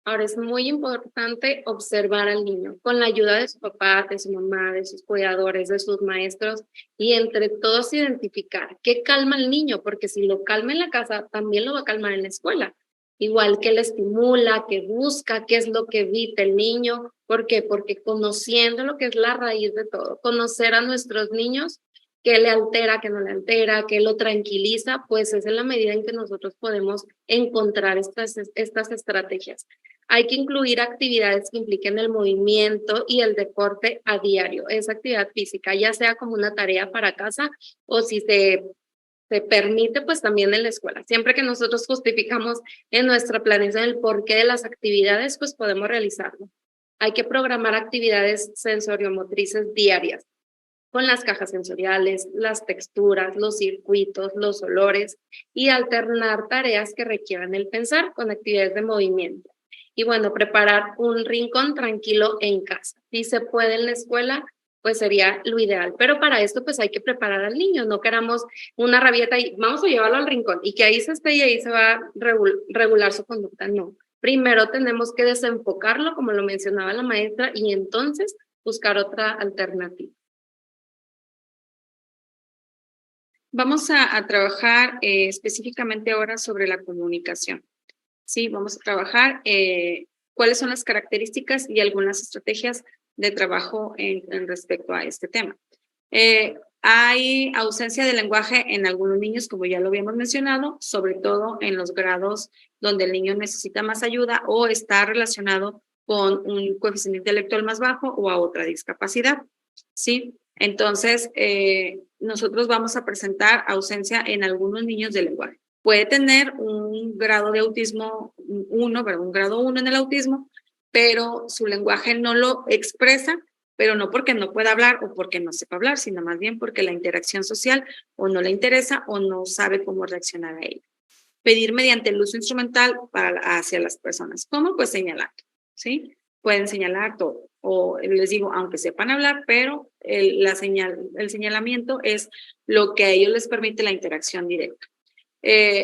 Ahora es muy importante observar al niño con la ayuda de su papá, de su mamá, de sus cuidadores, de sus maestros y entre todos identificar qué calma al niño, porque si lo calma en la casa, también lo va a calmar en la escuela. Igual que le estimula, que busca qué es lo que evita el niño. ¿Por qué? Porque conociendo lo que es la raíz de todo, conocer a nuestros niños, qué le altera, qué no le altera, qué lo tranquiliza, pues es en la medida en que nosotros podemos encontrar estas estrategias. Hay que incluir actividades que impliquen el movimiento y el deporte a diario, esa actividad física, ya sea como una tarea para casa o si se permite, pues también en la escuela. Siempre que nosotros justificamos en nuestra planeación el porqué de las actividades, pues podemos realizarlo. Hay que programar actividades sensoriomotrices diarias con las cajas sensoriales, las texturas, los circuitos, los olores y alternar tareas que requieran el pensar con actividades de movimiento. Y bueno, preparar un rincón tranquilo en casa. Si se puede en la escuela, pues sería lo ideal. Pero para esto pues hay que preparar al niño, no queramos una rabieta y vamos a llevarlo al rincón y que ahí se esté y ahí se va a regular su conducta. No, primero tenemos que desenfocarlo, como lo mencionaba la maestra, y entonces buscar otra alternativa. Vamos a trabajar específicamente ahora sobre la comunicación. Sí, vamos a trabajar cuáles son las características y algunas estrategias de trabajo en respecto a este tema. Hay ausencia de lenguaje en algunos niños, como ya lo habíamos mencionado, sobre todo en los grados donde el niño necesita más ayuda o está relacionado con un coeficiente intelectual más bajo o a otra discapacidad. ¿Sí? Entonces, nosotros vamos a presentar ausencia en algunos niños de lenguaje. Puede tener un grado de autismo 1, un grado 1 en el autismo, pero su lenguaje no lo expresa, pero no porque no pueda hablar o porque no sepa hablar, sino más bien porque la interacción social o no le interesa o no sabe cómo reaccionar a ella. Pedir mediante el uso instrumental hacia las personas. ¿Cómo? Pues señalar, ¿sí? Pueden señalar todo. O les digo, aunque sepan hablar, pero el señalamiento es lo que a ellos les permite la interacción directa.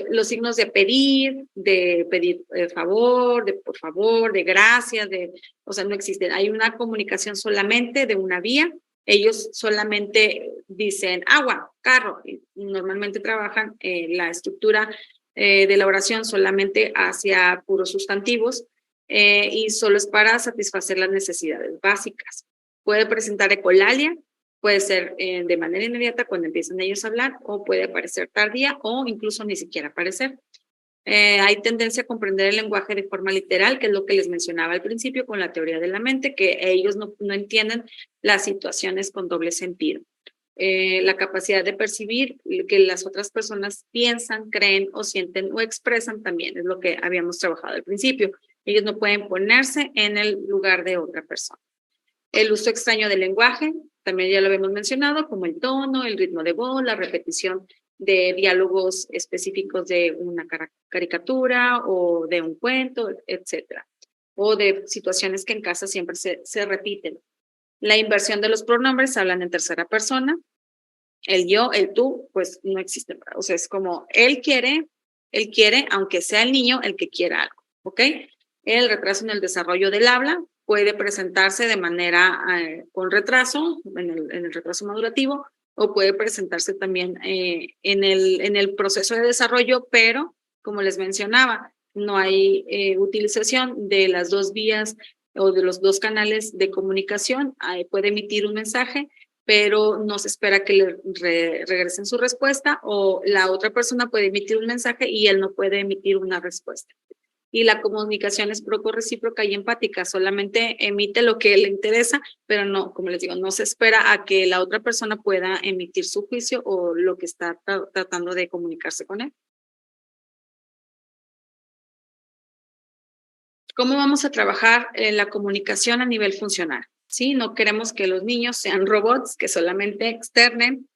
Los signos de pedir favor, de por favor, de gracias, o sea, no existen. Hay una comunicación solamente de una vía. Ellos solamente dicen agua, carro. Y normalmente trabajan la estructura de la oración solamente hacia puros sustantivos y solo es para satisfacer las necesidades básicas. Puede presentar ecolalia. Puede ser de manera inmediata cuando empiezan ellos a hablar o puede parecer tardía o incluso ni siquiera aparecer. Hay tendencia a comprender el lenguaje de forma literal, que es lo que les mencionaba al principio con la teoría de la mente, que ellos no entienden las situaciones con doble sentido. La capacidad de percibir que las otras personas piensan, creen o sienten o expresan también es lo que habíamos trabajado al principio. Ellos no pueden ponerse en el lugar de otra persona. El uso extraño del lenguaje, también ya lo habíamos mencionado, como el tono, el ritmo de voz, la repetición de diálogos específicos de una caricatura o de un cuento, etcétera, o de situaciones que en casa siempre se repiten. La inversión de los pronombres, hablan en tercera persona. El yo, el tú, pues no existe. O sea, es como él quiere, aunque sea el niño el que quiera algo, ¿ok? El retraso en el desarrollo del habla puede presentarse de manera con retraso, en el retraso madurativo, o puede presentarse también en el proceso de desarrollo, pero, como les mencionaba, no hay utilización de las dos vías o de los dos canales de comunicación. Puede emitir un mensaje, pero no se espera que le regresen su respuesta, o la otra persona puede emitir un mensaje y él no puede emitir una respuesta. Y la comunicación es recíproca y empática, solamente emite lo que le interesa, pero no, como les digo, no se espera a que la otra persona pueda emitir su juicio o lo que está tratando de comunicarse con él. ¿Cómo vamos a trabajar la comunicación a nivel funcional? ¿Sí? No queremos que los niños sean robots que solamente externen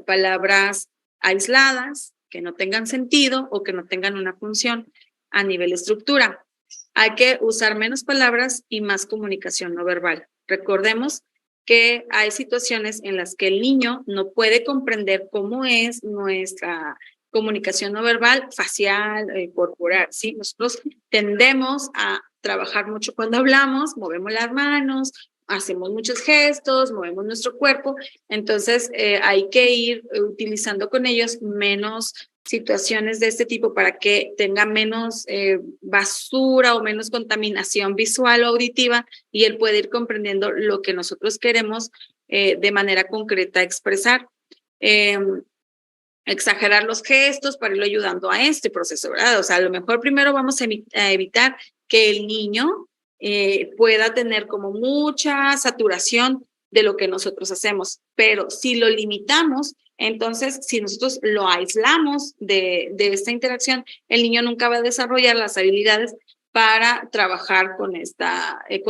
palabras aisladas, que no tengan sentido o que no tengan una función a nivel estructura. Hay que usar menos palabras y más comunicación no verbal. Recordemos que hay situaciones en las que el niño no puede comprender cómo es nuestra comunicación no verbal, facial, corporal, ¿sí? Nosotros tendemos a trabajar mucho cuando hablamos, movemos las manos, hacemos muchos gestos, movemos nuestro cuerpo, entonces hay que ir utilizando con ellos menos situaciones de este tipo para que tenga menos basura o menos contaminación visual o auditiva y él puede ir comprendiendo lo que nosotros queremos de manera concreta expresar. Exagerar los gestos para irlo ayudando a este proceso, ¿verdad? O sea, a lo mejor primero vamos a evitar que el niño pueda tener como mucha saturación de lo que nosotros hacemos, pero si lo limitamos, entonces si nosotros lo aislamos de esta interacción, el niño nunca va a desarrollar las habilidades para trabajar con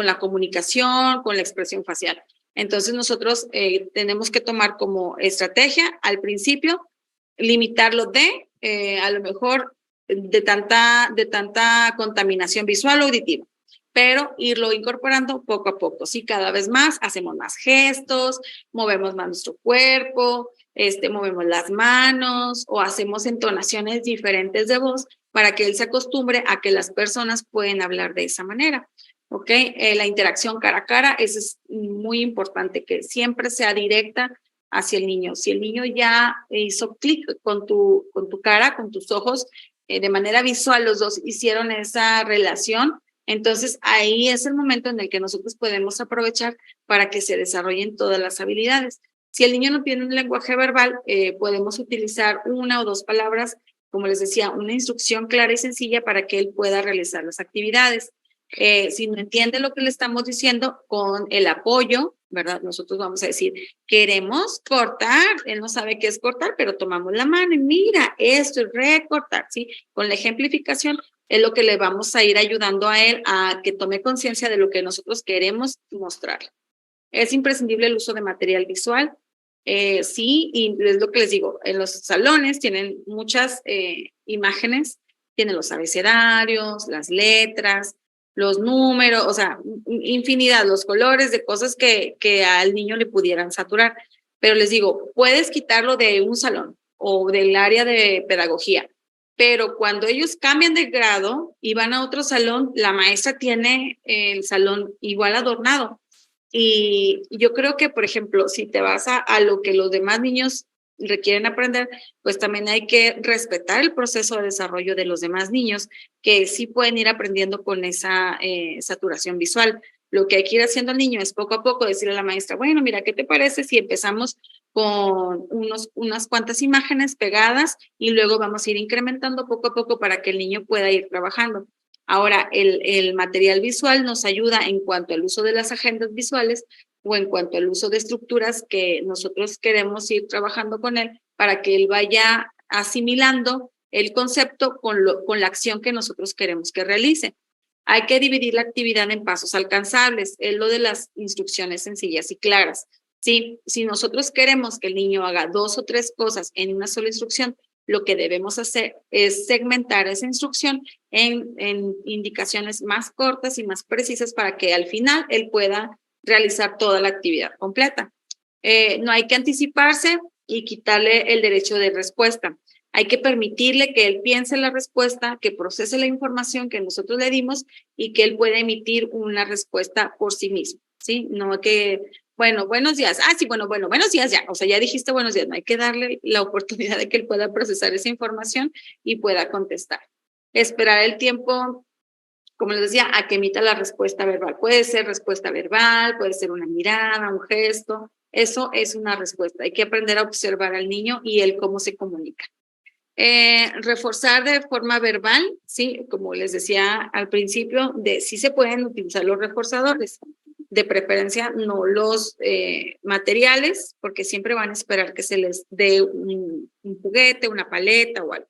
la comunicación, con la expresión facial. Entonces nosotros tenemos que tomar como estrategia al principio limitarlo a lo mejor de tanta contaminación visual o auditiva. pero irlo incorporando poco a poco, ¿sí? Cada vez más, hacemos más gestos, movemos más nuestro cuerpo, movemos las manos o hacemos entonaciones diferentes de voz para que él se acostumbre a que las personas pueden hablar de esa manera, ¿ok? La interacción cara a cara, eso es muy importante, que siempre sea directa hacia el niño. Si el niño ya hizo clic con tu cara, con tus ojos, de manera visual los dos hicieron esa relación, entonces ahí es el momento en el que nosotros podemos aprovechar para que se desarrollen todas las habilidades. Si el niño no tiene un lenguaje verbal, podemos utilizar una o dos palabras, como les decía, una instrucción clara y sencilla para que él pueda realizar las actividades. Si no entiende lo que le estamos diciendo, con el apoyo, ¿verdad? Nosotros vamos a decir, queremos cortar, él no sabe qué es cortar, pero tomamos la mano y mira, esto es recortar, ¿sí? Con la ejemplificación es lo que le vamos a ir ayudando a él a que tome conciencia de lo que nosotros queremos mostrarle. Es imprescindible el uso de material visual, sí, y es lo que les digo, en los salones tienen muchas imágenes, tienen los abecedarios, las letras, los números, o sea, infinidad, los colores de cosas que al niño le pudieran saturar. Pero les digo, puedes quitarlo de un salón o del área de pedagogía, pero cuando ellos cambian de grado y van a otro salón, la maestra tiene el salón igual adornado. Y yo creo que, por ejemplo, si te vas a lo que los demás niños requieren aprender, pues también hay que respetar el proceso de desarrollo de los demás niños que sí pueden ir aprendiendo con esa saturación visual. Lo que hay que ir haciendo al niño es poco a poco decirle a la maestra, bueno, mira, ¿qué te parece si empezamos con unas cuantas imágenes pegadas y luego vamos a ir incrementando poco a poco para que el niño pueda ir trabajando? Ahora, el material visual nos ayuda en cuanto al uso de las agendas visuales o en cuanto al uso de estructuras que nosotros queremos ir trabajando con él para que él vaya asimilando el concepto con la acción que nosotros queremos que realice. Hay que dividir la actividad en pasos alcanzables, es lo de las instrucciones sencillas y claras. ¿Sí? Si nosotros queremos que el niño haga 2 o 3 cosas en una sola instrucción, lo que debemos hacer es segmentar esa instrucción en indicaciones más cortas y más precisas para que al final él pueda realizar toda la actividad completa. No hay que anticiparse y quitarle el derecho de respuesta. Hay que permitirle que él piense la respuesta, que procese la información que nosotros le dimos y que él pueda emitir una respuesta por sí mismo, ¿sí? No que, bueno, buenos días. Ah, sí, bueno, buenos días ya. O sea, ya dijiste buenos días. No hay que darle la oportunidad de que él pueda procesar esa información y pueda contestar. Esperar el tiempo, como les decía, a que emita la respuesta verbal. Puede ser respuesta verbal, puede ser una mirada, un gesto. Eso es una respuesta. Hay que aprender a observar al niño y él cómo se comunica. Reforzar de forma verbal, sí, como les decía al principio, sí se pueden utilizar los reforzadores, de preferencia no los materiales, porque siempre van a esperar que se les dé un juguete, una paleta o algo,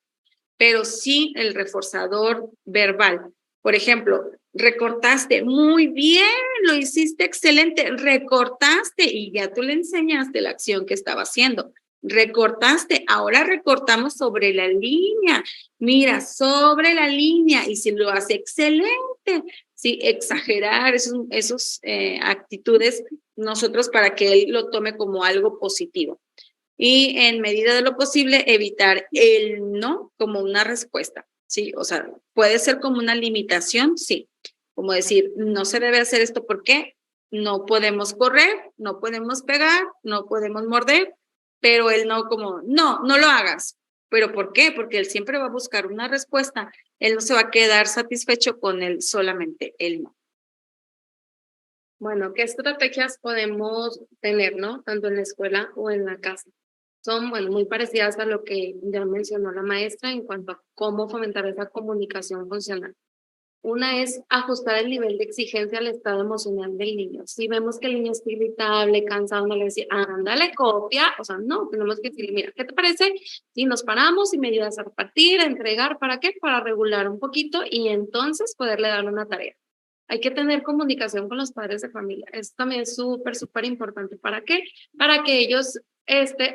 pero sí el reforzador verbal. Por ejemplo, recortaste, muy bien, lo hiciste excelente, recortaste y ya tú le enseñaste la acción que estaba haciendo. Recortaste, ahora recortamos sobre la línea, mira, sobre la línea, y si lo hace excelente, sí, exagerar esos actitudes nosotros para que él lo tome como algo positivo. Y en medida de lo posible, evitar el no como una respuesta, sí, o sea, puede ser como una limitación, sí, como decir, no se debe hacer esto porque no podemos correr, no podemos pegar, no podemos morder, pero él no como, no lo hagas. ¿Pero por qué? Porque él siempre va a buscar una respuesta. Él no se va a quedar satisfecho con él solamente el no. Bueno, ¿qué estrategias podemos tener, no? Tanto en la escuela o en la casa. Son, bueno, muy parecidas a lo que ya mencionó la maestra en cuanto a cómo fomentar esa comunicación funcional. Una es ajustar el nivel de exigencia al estado emocional del niño. Si vemos que el niño está irritable, cansado, no le decimos, ándale, copia. O sea, no, tenemos que decirle, mira, ¿qué te parece si nos paramos y me ayudas a repartir, a entregar? ¿Para qué? Para regular un poquito y entonces poderle dar una tarea. Hay que tener comunicación con los padres de familia. Esto también es súper importante. ¿Para qué? Para que ellos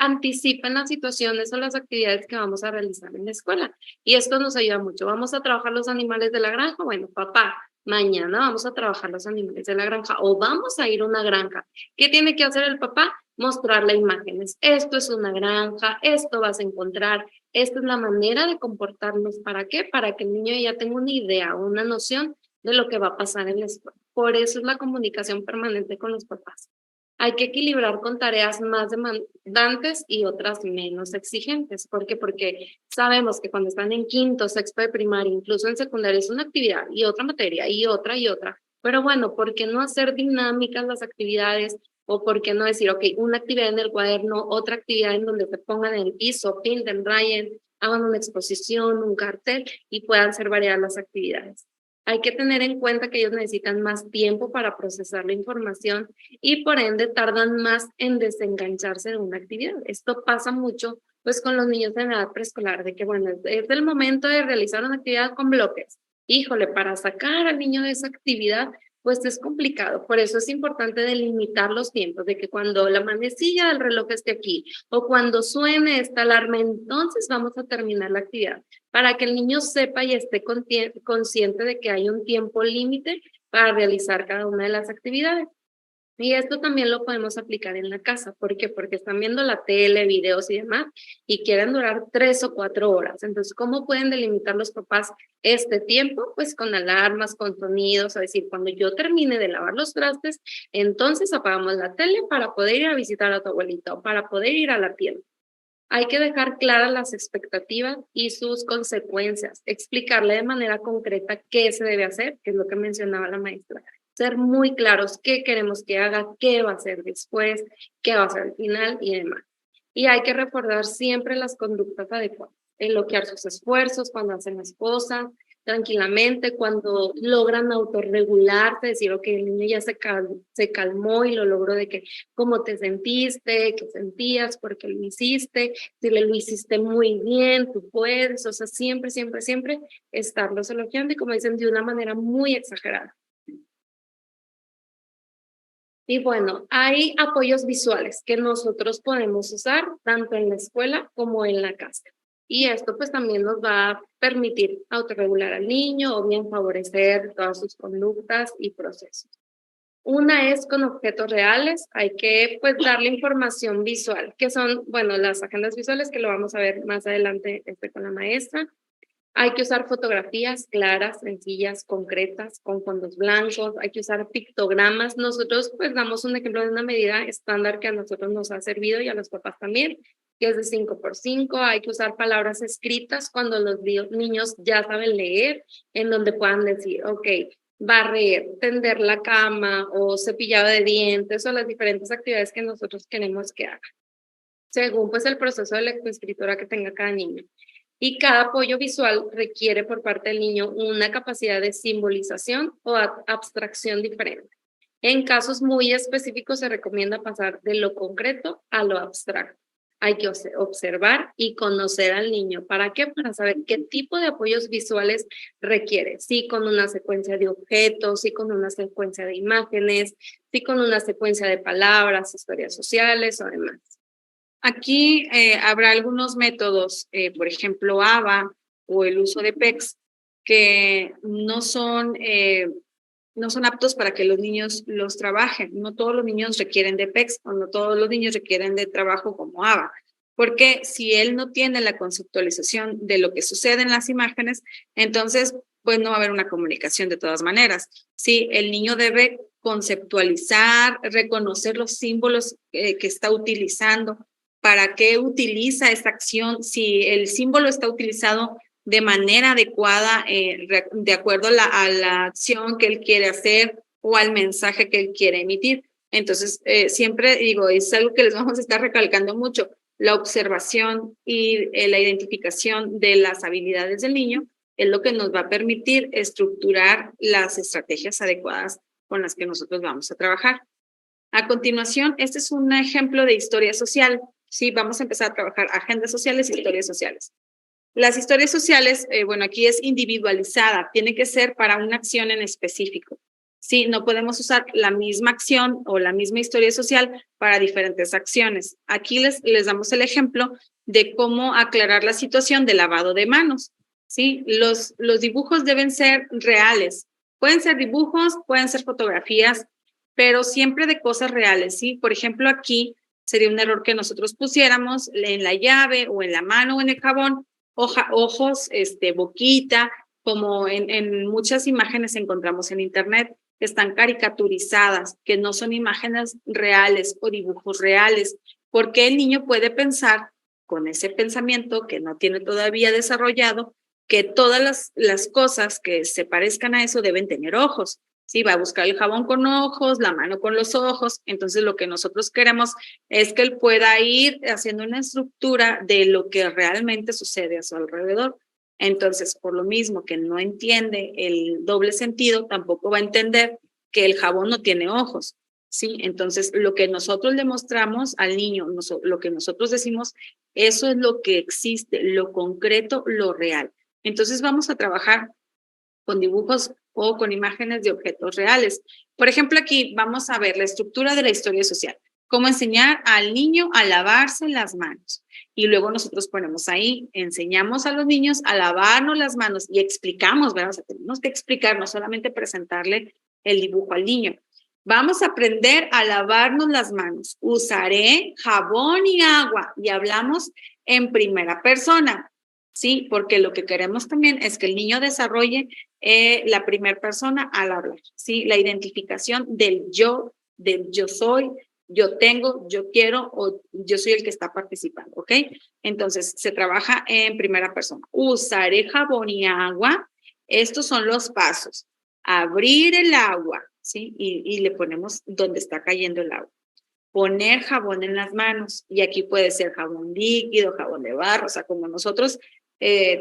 anticipen las situaciones o las actividades que vamos a realizar en la escuela. Y esto nos ayuda mucho. Vamos a trabajar los animales de la granja. Bueno, papá, Mañana vamos a trabajar los animales de la granja o vamos a ir a una granja. ¿Qué tiene que hacer el papá? Mostrarle imágenes. Esto es una granja, esto vas a encontrar, esta es la manera de comportarnos. ¿Para qué? Para que el niño ya tenga una idea, una noción de lo que va a pasar en la escuela. Por eso es la comunicación permanente con los papás. Hay que equilibrar con tareas más demandantes y otras menos exigentes. ¿Por qué? Porque sabemos que cuando están en quinto, sexto de primaria, incluso en secundaria, es una actividad y otra materia y otra y otra. Pero bueno, ¿por qué no hacer dinámicas las actividades? O ¿por qué no decir, ok, una actividad en el cuaderno, otra actividad en donde te pongan en el piso, pinten, rayen, hagan una exposición, un cartel y puedan ser variadas las actividades? Hay que tener en cuenta que ellos necesitan más tiempo para procesar la información y por ende tardan más en desengancharse de una actividad. Esto pasa mucho pues con los niños en edad preescolar, de que bueno, es el momento de realizar una actividad con bloques. Híjole, para sacar al niño de esa actividad, pues es complicado. Por eso es importante delimitar los tiempos, de que cuando la manecilla del reloj esté aquí o cuando suene esta alarma, entonces vamos a terminar la actividad, para que el niño sepa y esté consciente de que hay un tiempo límite para realizar cada una de las actividades. Y esto también lo podemos aplicar en la casa. ¿Por qué? Porque están viendo la tele, videos y demás, y quieren durar 3 o 4 horas. Entonces, ¿cómo pueden delimitar los papás este tiempo? Pues con alarmas, con sonidos, es decir, cuando yo termine de lavar los trastes, entonces apagamos la tele para poder ir a visitar a tu abuelita o para poder ir a la tienda. Hay que dejar claras las expectativas y sus consecuencias, explicarle de manera concreta qué se debe hacer, que es lo que mencionaba la maestra. Ser muy claros qué queremos que haga, qué va a hacer después, qué va a hacer al final y demás. Y hay que recordar siempre las conductas adecuadas, elogiar sus esfuerzos cuando hacen las cosas, tranquilamente, cuando logran autorregularse, decir, ok, el niño ya se calmó y lo logró, de que cómo te sentiste, qué sentías, por qué lo hiciste, si lo hiciste muy bien, tú puedes, o sea, siempre, siempre, siempre estarlos elogiando y como dicen, de una manera muy exagerada. Y bueno, hay apoyos visuales que nosotros podemos usar tanto en la escuela como en la casa. Y esto pues también nos va a permitir autorregular al niño o bien favorecer todas sus conductas y procesos. Una es con objetos reales, hay que pues darle información visual, que son, bueno, las agendas visuales que lo vamos a ver más adelante con la maestra. Hay que usar fotografías claras, sencillas, concretas, con fondos blancos. Hay que usar pictogramas. Nosotros pues damos un ejemplo de una medida estándar que a nosotros nos ha servido y a los papás también, que es de 5x5. Hay que usar palabras escritas cuando los niños ya saben leer, en donde puedan decir, ok, barrer, tender la cama o cepillado de dientes o las diferentes actividades que nosotros queremos que hagan, según pues el proceso de lectoescritura que tenga cada niño. Y cada apoyo visual requiere por parte del niño una capacidad de simbolización o abstracción diferente. En casos muy específicos se recomienda pasar de lo concreto a lo abstracto. Hay que observar y conocer al niño. ¿Para qué? Para saber qué tipo de apoyos visuales requiere. Sí, con una secuencia de objetos, sí, con una secuencia de imágenes, sí, con una secuencia de palabras, historias sociales o demás. Aquí habrá algunos métodos, por ejemplo, ABA o el uso de PECS, que no son aptos para que los niños los trabajen. No todos los niños requieren de PECS o no todos los niños requieren de trabajo como ABA. Porque si él no tiene la conceptualización de lo que sucede en las imágenes, entonces pues no va a haber una comunicación de todas maneras. Sí, el niño debe conceptualizar, reconocer los símbolos que está utilizando. ¿Para qué utiliza esta acción? Si el símbolo está utilizado de manera adecuada, de acuerdo a la acción que él quiere hacer o al mensaje que él quiere emitir. Entonces, siempre digo, es algo que les vamos a estar recalcando mucho, la observación y la identificación de las habilidades del niño es lo que nos va a permitir estructurar las estrategias adecuadas con las que nosotros vamos a trabajar. A continuación, este es un ejemplo de historia social. Sí, vamos a empezar a trabajar agendas sociales y historias sociales. Las historias sociales, bueno, aquí es individualizada, tiene que ser para una acción en específico. Sí, no podemos usar la misma acción o la misma historia social para diferentes acciones. Aquí les damos el ejemplo de cómo aclarar la situación de lavado de manos. Sí, los dibujos deben ser reales. Pueden ser dibujos, pueden ser fotografías, pero siempre de cosas reales, ¿sí? Por ejemplo, aquí sería un error que nosotros pusiéramos en la llave o en la mano o en el jabón, ojos, boquita, como en muchas imágenes encontramos en internet, que están caricaturizadas, que no son imágenes reales o dibujos reales, porque el niño puede pensar con ese pensamiento que no tiene todavía desarrollado, que todas las cosas que se parezcan a eso deben tener ojos. Sí, va a buscar el jabón con ojos, la mano con los ojos. Entonces, lo que nosotros queremos es que él pueda ir haciendo una estructura de lo que realmente sucede a su alrededor. Entonces, por lo mismo que no entiende el doble sentido, tampoco va a entender que el jabón no tiene ojos. Sí, entonces lo que nosotros le mostramos al niño, lo que nosotros decimos, eso es lo que existe, lo concreto, lo real. Entonces vamos a trabajar con dibujos o con imágenes de objetos reales. Por ejemplo, aquí vamos a ver la estructura de la historia social. Cómo enseñar al niño a lavarse las manos. Y luego nosotros ponemos ahí, enseñamos a los niños a lavarnos las manos y explicamos, ¿verdad? O sea, tenemos que explicar, no solamente presentarle el dibujo al niño. Vamos a aprender a lavarnos las manos. Usaré jabón y agua y hablamos en primera persona. Sí, porque lo que queremos también es que el niño desarrolle la primera persona al hablar, ¿sí? La identificación del yo soy, yo tengo, yo quiero o yo soy el que está participando, ¿ok? Entonces, se trabaja en primera persona. Usaré jabón y agua. Estos son los pasos. Abrir el agua, ¿sí? Y le ponemos donde está cayendo el agua. Poner jabón en las manos. Y aquí puede ser jabón líquido, jabón de barro, o sea, como nosotros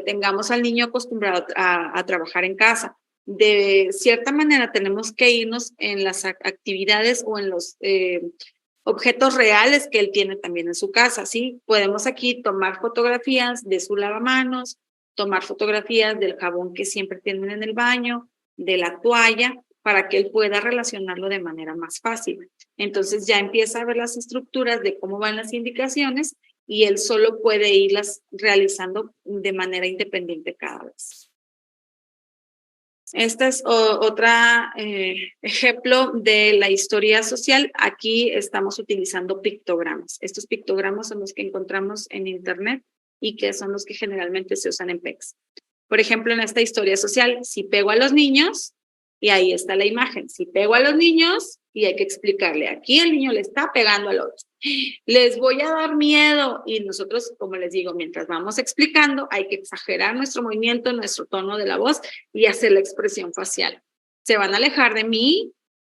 tengamos al niño acostumbrado a trabajar en casa. De cierta manera tenemos que irnos en las actividades o en los objetos reales que él tiene también en su casa, ¿sí? Podemos aquí tomar fotografías de su lavamanos, tomar fotografías del jabón que siempre tienen en el baño, de la toalla, para que él pueda relacionarlo de manera más fácil. Entonces ya empieza a ver las estructuras de cómo van las indicaciones y él solo puede irlas realizando de manera independiente cada vez. Este es otro ejemplo de la historia social. Aquí estamos utilizando pictogramas. Estos pictogramas son los que encontramos en internet y que son los que generalmente se usan en PECS. Por ejemplo, en esta historia social, si pego a los niños, y ahí está la imagen. Si pego a los niños, y hay que explicarle, aquí el niño le está pegando al otro. Les voy a dar miedo. Y nosotros, como les digo, mientras vamos explicando, hay que exagerar nuestro movimiento, nuestro tono de la voz y hacer la expresión facial. Se van a alejar de mí,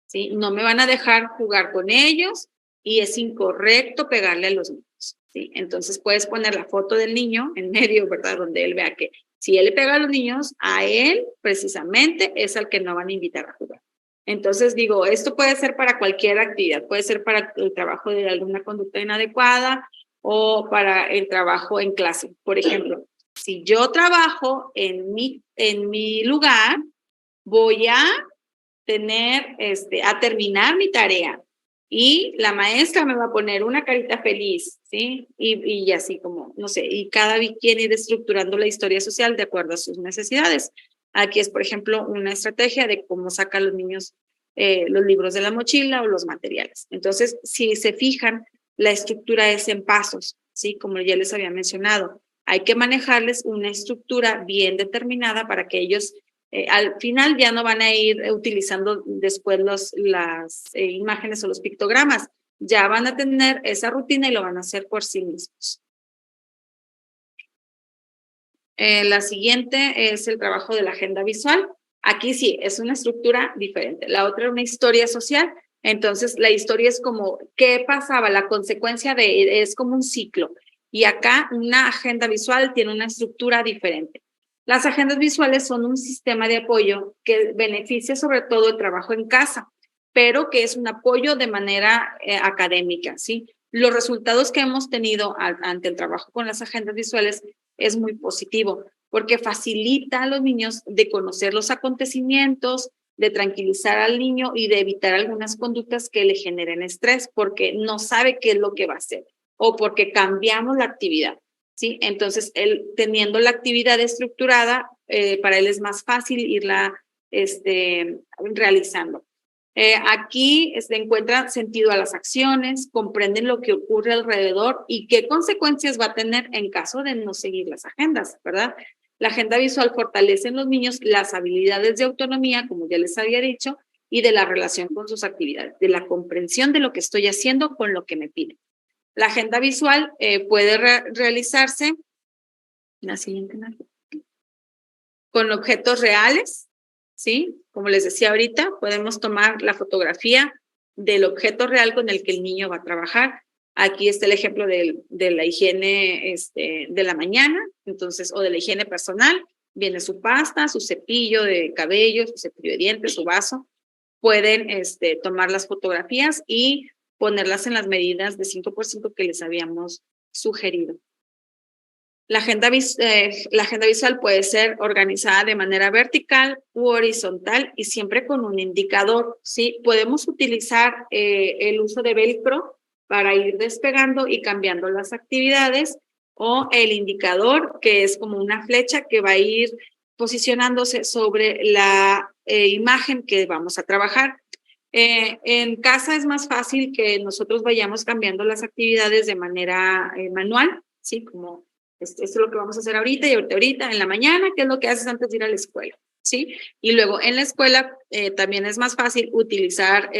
¿sí? No me van a dejar jugar con ellos y es incorrecto pegarle a los niños, ¿sí? Entonces puedes poner la foto del niño en medio, ¿verdad? Donde él vea que si él le pega a los niños, a él precisamente es al que no van a invitar a jugar. Entonces digo, esto puede ser para cualquier actividad, puede ser para el trabajo de alguna conducta inadecuada o para el trabajo en clase. Por ejemplo, si yo trabajo en mi lugar, voy a terminar mi tarea y la maestra me va a poner una carita feliz, ¿sí? Y así como, no sé, y cada quien ir estructurando la historia social de acuerdo a sus necesidades. Aquí es, por ejemplo, una estrategia de cómo sacan los niños los libros de la mochila o los materiales. Entonces, si se fijan, la estructura es en pasos, ¿sí? Como ya les había mencionado. Hay que manejarles una estructura bien determinada para que ellos al final ya no van a ir utilizando después las imágenes o los pictogramas. Ya van a tener esa rutina y lo van a hacer por sí mismos. La siguiente es el trabajo de la agenda visual. Aquí sí, es una estructura diferente. La otra es una historia social. Entonces, la historia es como, ¿qué pasaba? La consecuencia es como un ciclo. Y acá una agenda visual tiene una estructura diferente. Las agendas visuales son un sistema de apoyo que beneficia sobre todo el trabajo en casa, pero que es un apoyo de manera académica, ¿sí? Los resultados que hemos tenido ante el trabajo con las agendas visuales es muy positivo, porque facilita a los niños de conocer los acontecimientos, de tranquilizar al niño y de evitar algunas conductas que le generen estrés, porque no sabe qué es lo que va a hacer o porque cambiamos la actividad, ¿sí? Entonces, él teniendo la actividad estructurada, para él es más fácil irla realizando. Aquí se encuentra sentido a las acciones, comprenden lo que ocurre alrededor y qué consecuencias va a tener en caso de no seguir las agendas, ¿verdad? La agenda visual fortalece en los niños las habilidades de autonomía, como ya les había dicho, y de la relación con sus actividades, de la comprensión de lo que estoy haciendo con lo que me piden. La agenda visual puede realizarse, la siguiente, con objetos reales, ¿sí? Como les decía ahorita, podemos tomar la fotografía del objeto real con el que el niño va a trabajar. Aquí está el ejemplo de la higiene de la mañana, entonces, o de la higiene personal. Viene su pasta, su cepillo de cabello, su cepillo de dientes, su vaso. Pueden tomar las fotografías y ponerlas en las medidas de 5x5 que les habíamos sugerido. La agenda visual puede ser organizada de manera vertical u horizontal y siempre con un indicador, ¿sí? Podemos utilizar el uso de velcro para ir despegando y cambiando las actividades, o el indicador, que es como una flecha que va a ir posicionándose sobre la imagen que vamos a trabajar. En casa es más fácil que nosotros vayamos cambiando las actividades de manera manual, ¿sí? Como esto es lo que vamos a hacer ahorita y ahorita en la mañana, que es lo que haces antes de ir a la escuela, ¿sí? Y luego en la escuela también es más fácil utilizar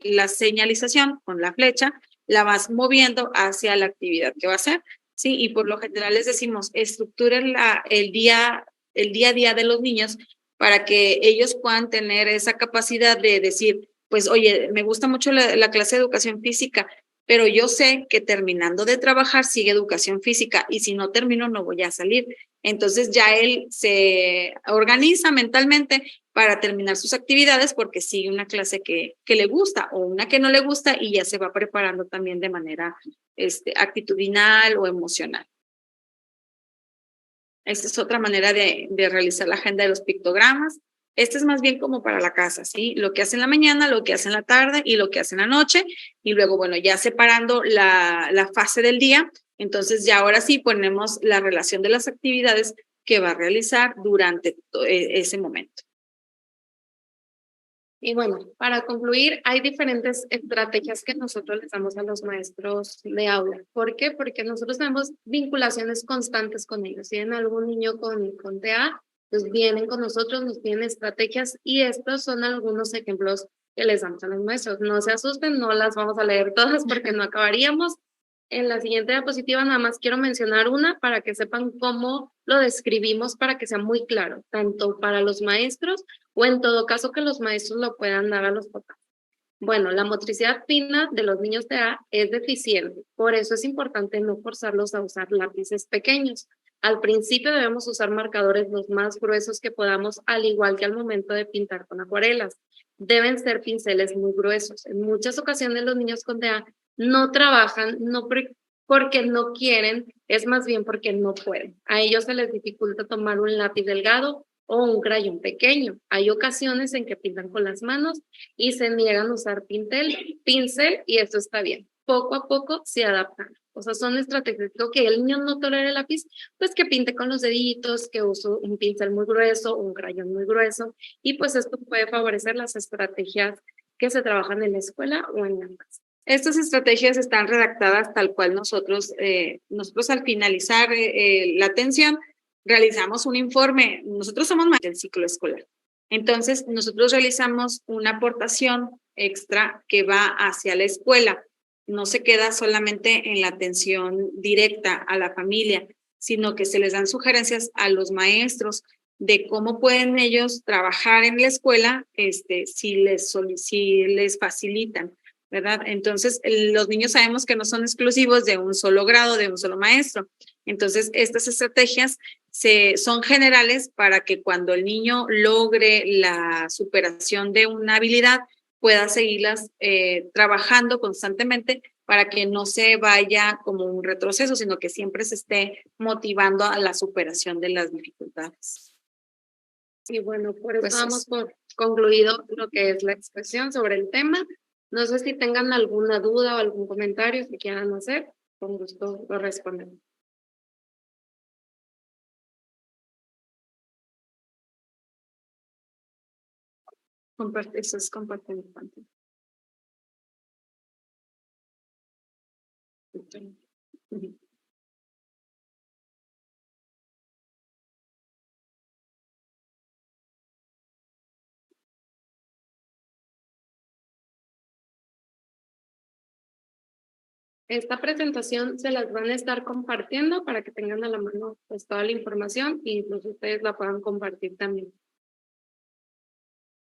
la señalización con la flecha, la vas moviendo hacia la actividad que va a hacer, ¿sí? Y por lo general les decimos, estructuren el día a día de los niños para que ellos puedan tener esa capacidad de decir, pues, oye, me gusta mucho la clase de educación física, pero yo sé que terminando de trabajar sigue educación física y si no termino no voy a salir. Entonces ya él se organiza mentalmente para terminar sus actividades porque sigue una clase que le gusta o una que no le gusta y ya se va preparando también de manera actitudinal o emocional. Esta es otra manera de realizar la agenda de los pictogramas. Este es más bien como para la casa, ¿sí? Lo que hace en la mañana, lo que hace en la tarde y lo que hace en la noche. Y luego, bueno, ya separando la fase del día, entonces ya ahora sí ponemos la relación de las actividades que va a realizar durante ese momento. Y bueno, para concluir, hay diferentes estrategias que nosotros les damos a los maestros de aula. ¿Por qué? Porque nosotros tenemos vinculaciones constantes con ellos. Si tienen algún niño con TEA, pues vienen con nosotros, nos piden estrategias y estos son algunos ejemplos que les damos a los maestros. No se asusten, no las vamos a leer todas porque no acabaríamos. En la siguiente diapositiva nada más quiero mencionar una para que sepan cómo lo describimos para que sea muy claro, tanto para los maestros o en todo caso que los maestros lo puedan dar a los papás. Bueno, la motricidad fina de los niños TEA es deficiente, por eso es importante no forzarlos a usar lápices pequeños. Al principio debemos usar marcadores los más gruesos que podamos, al igual que al momento de pintar con acuarelas. Deben ser pinceles muy gruesos. En muchas ocasiones los niños con TEA no trabajan, no porque no quieren, es más bien porque no pueden. A ellos se les dificulta tomar un lápiz delgado o un crayón pequeño. Hay ocasiones en que pintan con las manos y se niegan a usar pincel y eso está bien. Poco a poco se adaptan. O sea, son estrategias que el niño no tolera el lápiz, pues que pinte con los deditos, que use un pincel muy grueso, un crayón muy grueso, y pues esto puede favorecer las estrategias que se trabajan en la escuela o en la casa. Estas estrategias están redactadas tal cual nosotros al finalizar la atención realizamos un informe. Nosotros somos más del ciclo escolar. Entonces, nosotros realizamos una aportación extra que va hacia la escuela. No se queda solamente en la atención directa a la familia, sino que se les dan sugerencias a los maestros de cómo pueden ellos trabajar en la escuela si les facilitan, ¿verdad? Entonces, los niños sabemos que no son exclusivos de un solo grado, de un solo maestro. Entonces, estas estrategias son generales para que cuando el niño logre la superación de una habilidad, pueda seguirlas trabajando constantemente para que no se vaya como un retroceso, sino que siempre se esté motivando a la superación de las dificultades. Y bueno, por eso damos por concluido lo que es la expresión sobre el tema. No sé si tengan alguna duda o algún comentario que quieran hacer, con gusto lo respondemos. Comparte, eso es compartiendo pantalla. Esta presentación se las van a estar compartiendo para que tengan a la mano pues, toda la información y incluso ustedes la puedan compartir también.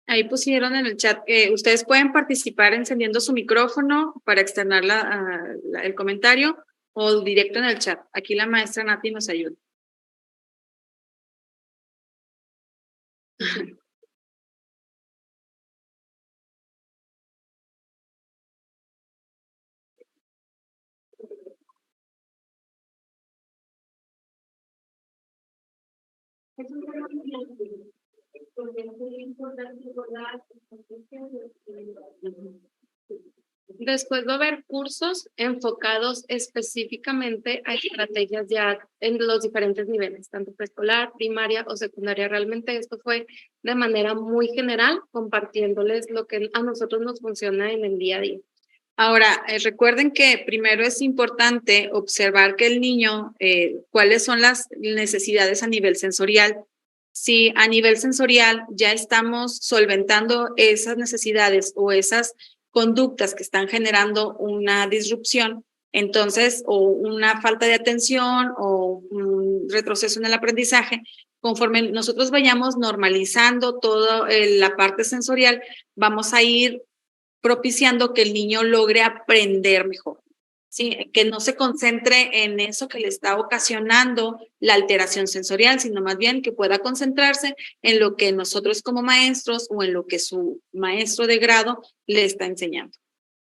Ahí pusieron en el chat que ustedes pueden participar encendiendo su micrófono para externar el comentario o directo en el chat. Aquí la maestra Nati nos ayuda. Después va a haber cursos enfocados específicamente a estrategias ya en los diferentes niveles, tanto preescolar, primaria o secundaria. Realmente esto fue de manera muy general, compartiéndoles lo que a nosotros nos funciona en el día a día. Ahora, recuerden que primero es importante observar que el niño, cuáles son las necesidades a nivel sensorial. Si a nivel sensorial ya estamos solventando esas necesidades o esas conductas que están generando una disrupción, entonces, o una falta de atención o un retroceso en el aprendizaje, conforme nosotros vayamos normalizando toda la parte sensorial, vamos a ir propiciando que el niño logre aprender mejor, ¿sí? Que no se concentre en eso que le está ocasionando la alteración sensorial, sino más bien que pueda concentrarse en lo que nosotros como maestros o en lo que su maestro de grado le está enseñando.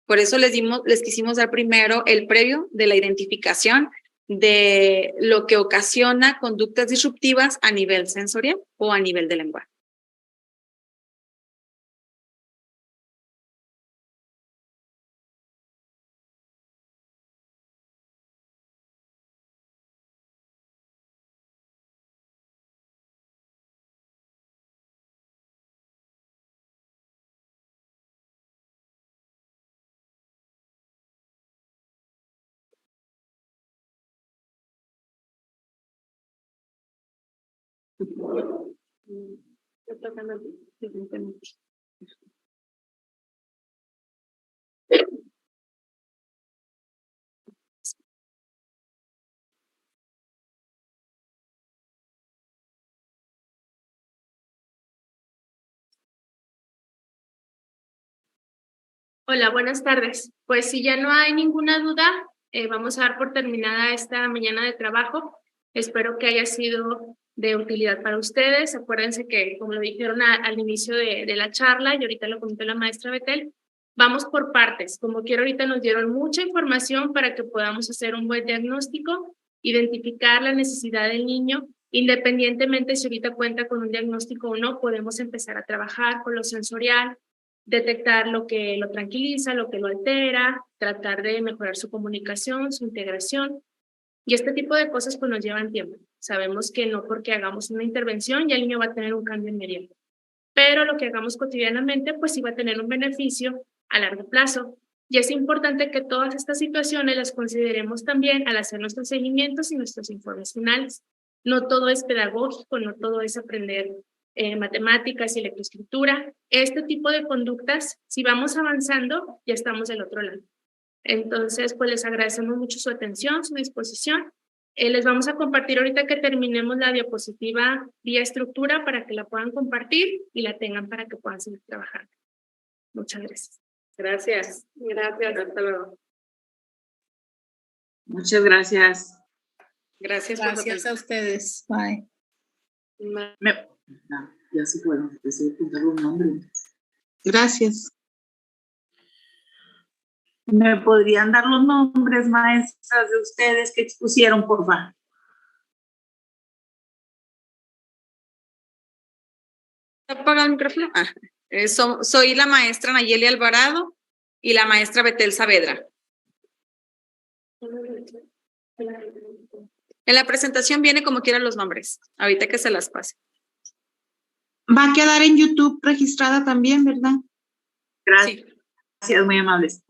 Por eso les quisimos dar primero el previo de la identificación de lo que ocasiona conductas disruptivas a nivel sensorial o a nivel de lenguaje. Hola, buenas tardes. Pues si ya no hay ninguna duda, vamos a dar por terminada esta mañana de trabajo. Espero que haya sido de utilidad para ustedes. Acuérdense que, como lo dijeron al inicio de la charla, y ahorita lo comentó la maestra Betel, vamos por partes. Como quiera, ahorita nos dieron mucha información para que podamos hacer un buen diagnóstico, identificar la necesidad del niño. Independientemente si ahorita cuenta con un diagnóstico o no, podemos empezar a trabajar con lo sensorial, detectar lo que lo tranquiliza, lo que lo altera, tratar de mejorar su comunicación, su integración. Y este tipo de cosas pues nos llevan tiempo. Sabemos que no porque hagamos una intervención ya el niño va a tener un cambio inmediato. Pero lo que hagamos cotidianamente pues sí va a tener un beneficio a largo plazo. Y es importante que todas estas situaciones las consideremos también al hacer nuestros seguimientos y nuestros informes finales. No todo es pedagógico, no todo es aprender matemáticas y lectoescritura. Este tipo de conductas, si vamos avanzando, ya estamos del otro lado. Entonces, pues les agradecemos mucho su atención, su disposición. Les vamos a compartir ahorita que terminemos la diapositiva vía estructura para que la puedan compartir y la tengan para que puedan seguir trabajando. Muchas gracias. Gracias. Gracias. Hasta luego. Muchas gracias. Gracias a ustedes. Bye. Ya se fueron, empecé a apuntar los nombres. Gracias. ¿Me podrían dar los nombres, maestras, de ustedes que expusieron, por favor? ¿Apaga el micrófono? Soy la maestra Nayeli Alvarado y la maestra Betel Saavedra. En la presentación viene como quieran los nombres, ahorita que se las pase. Va a quedar en YouTube registrada también, ¿verdad? Gracias. Sí. Gracias, muy amables.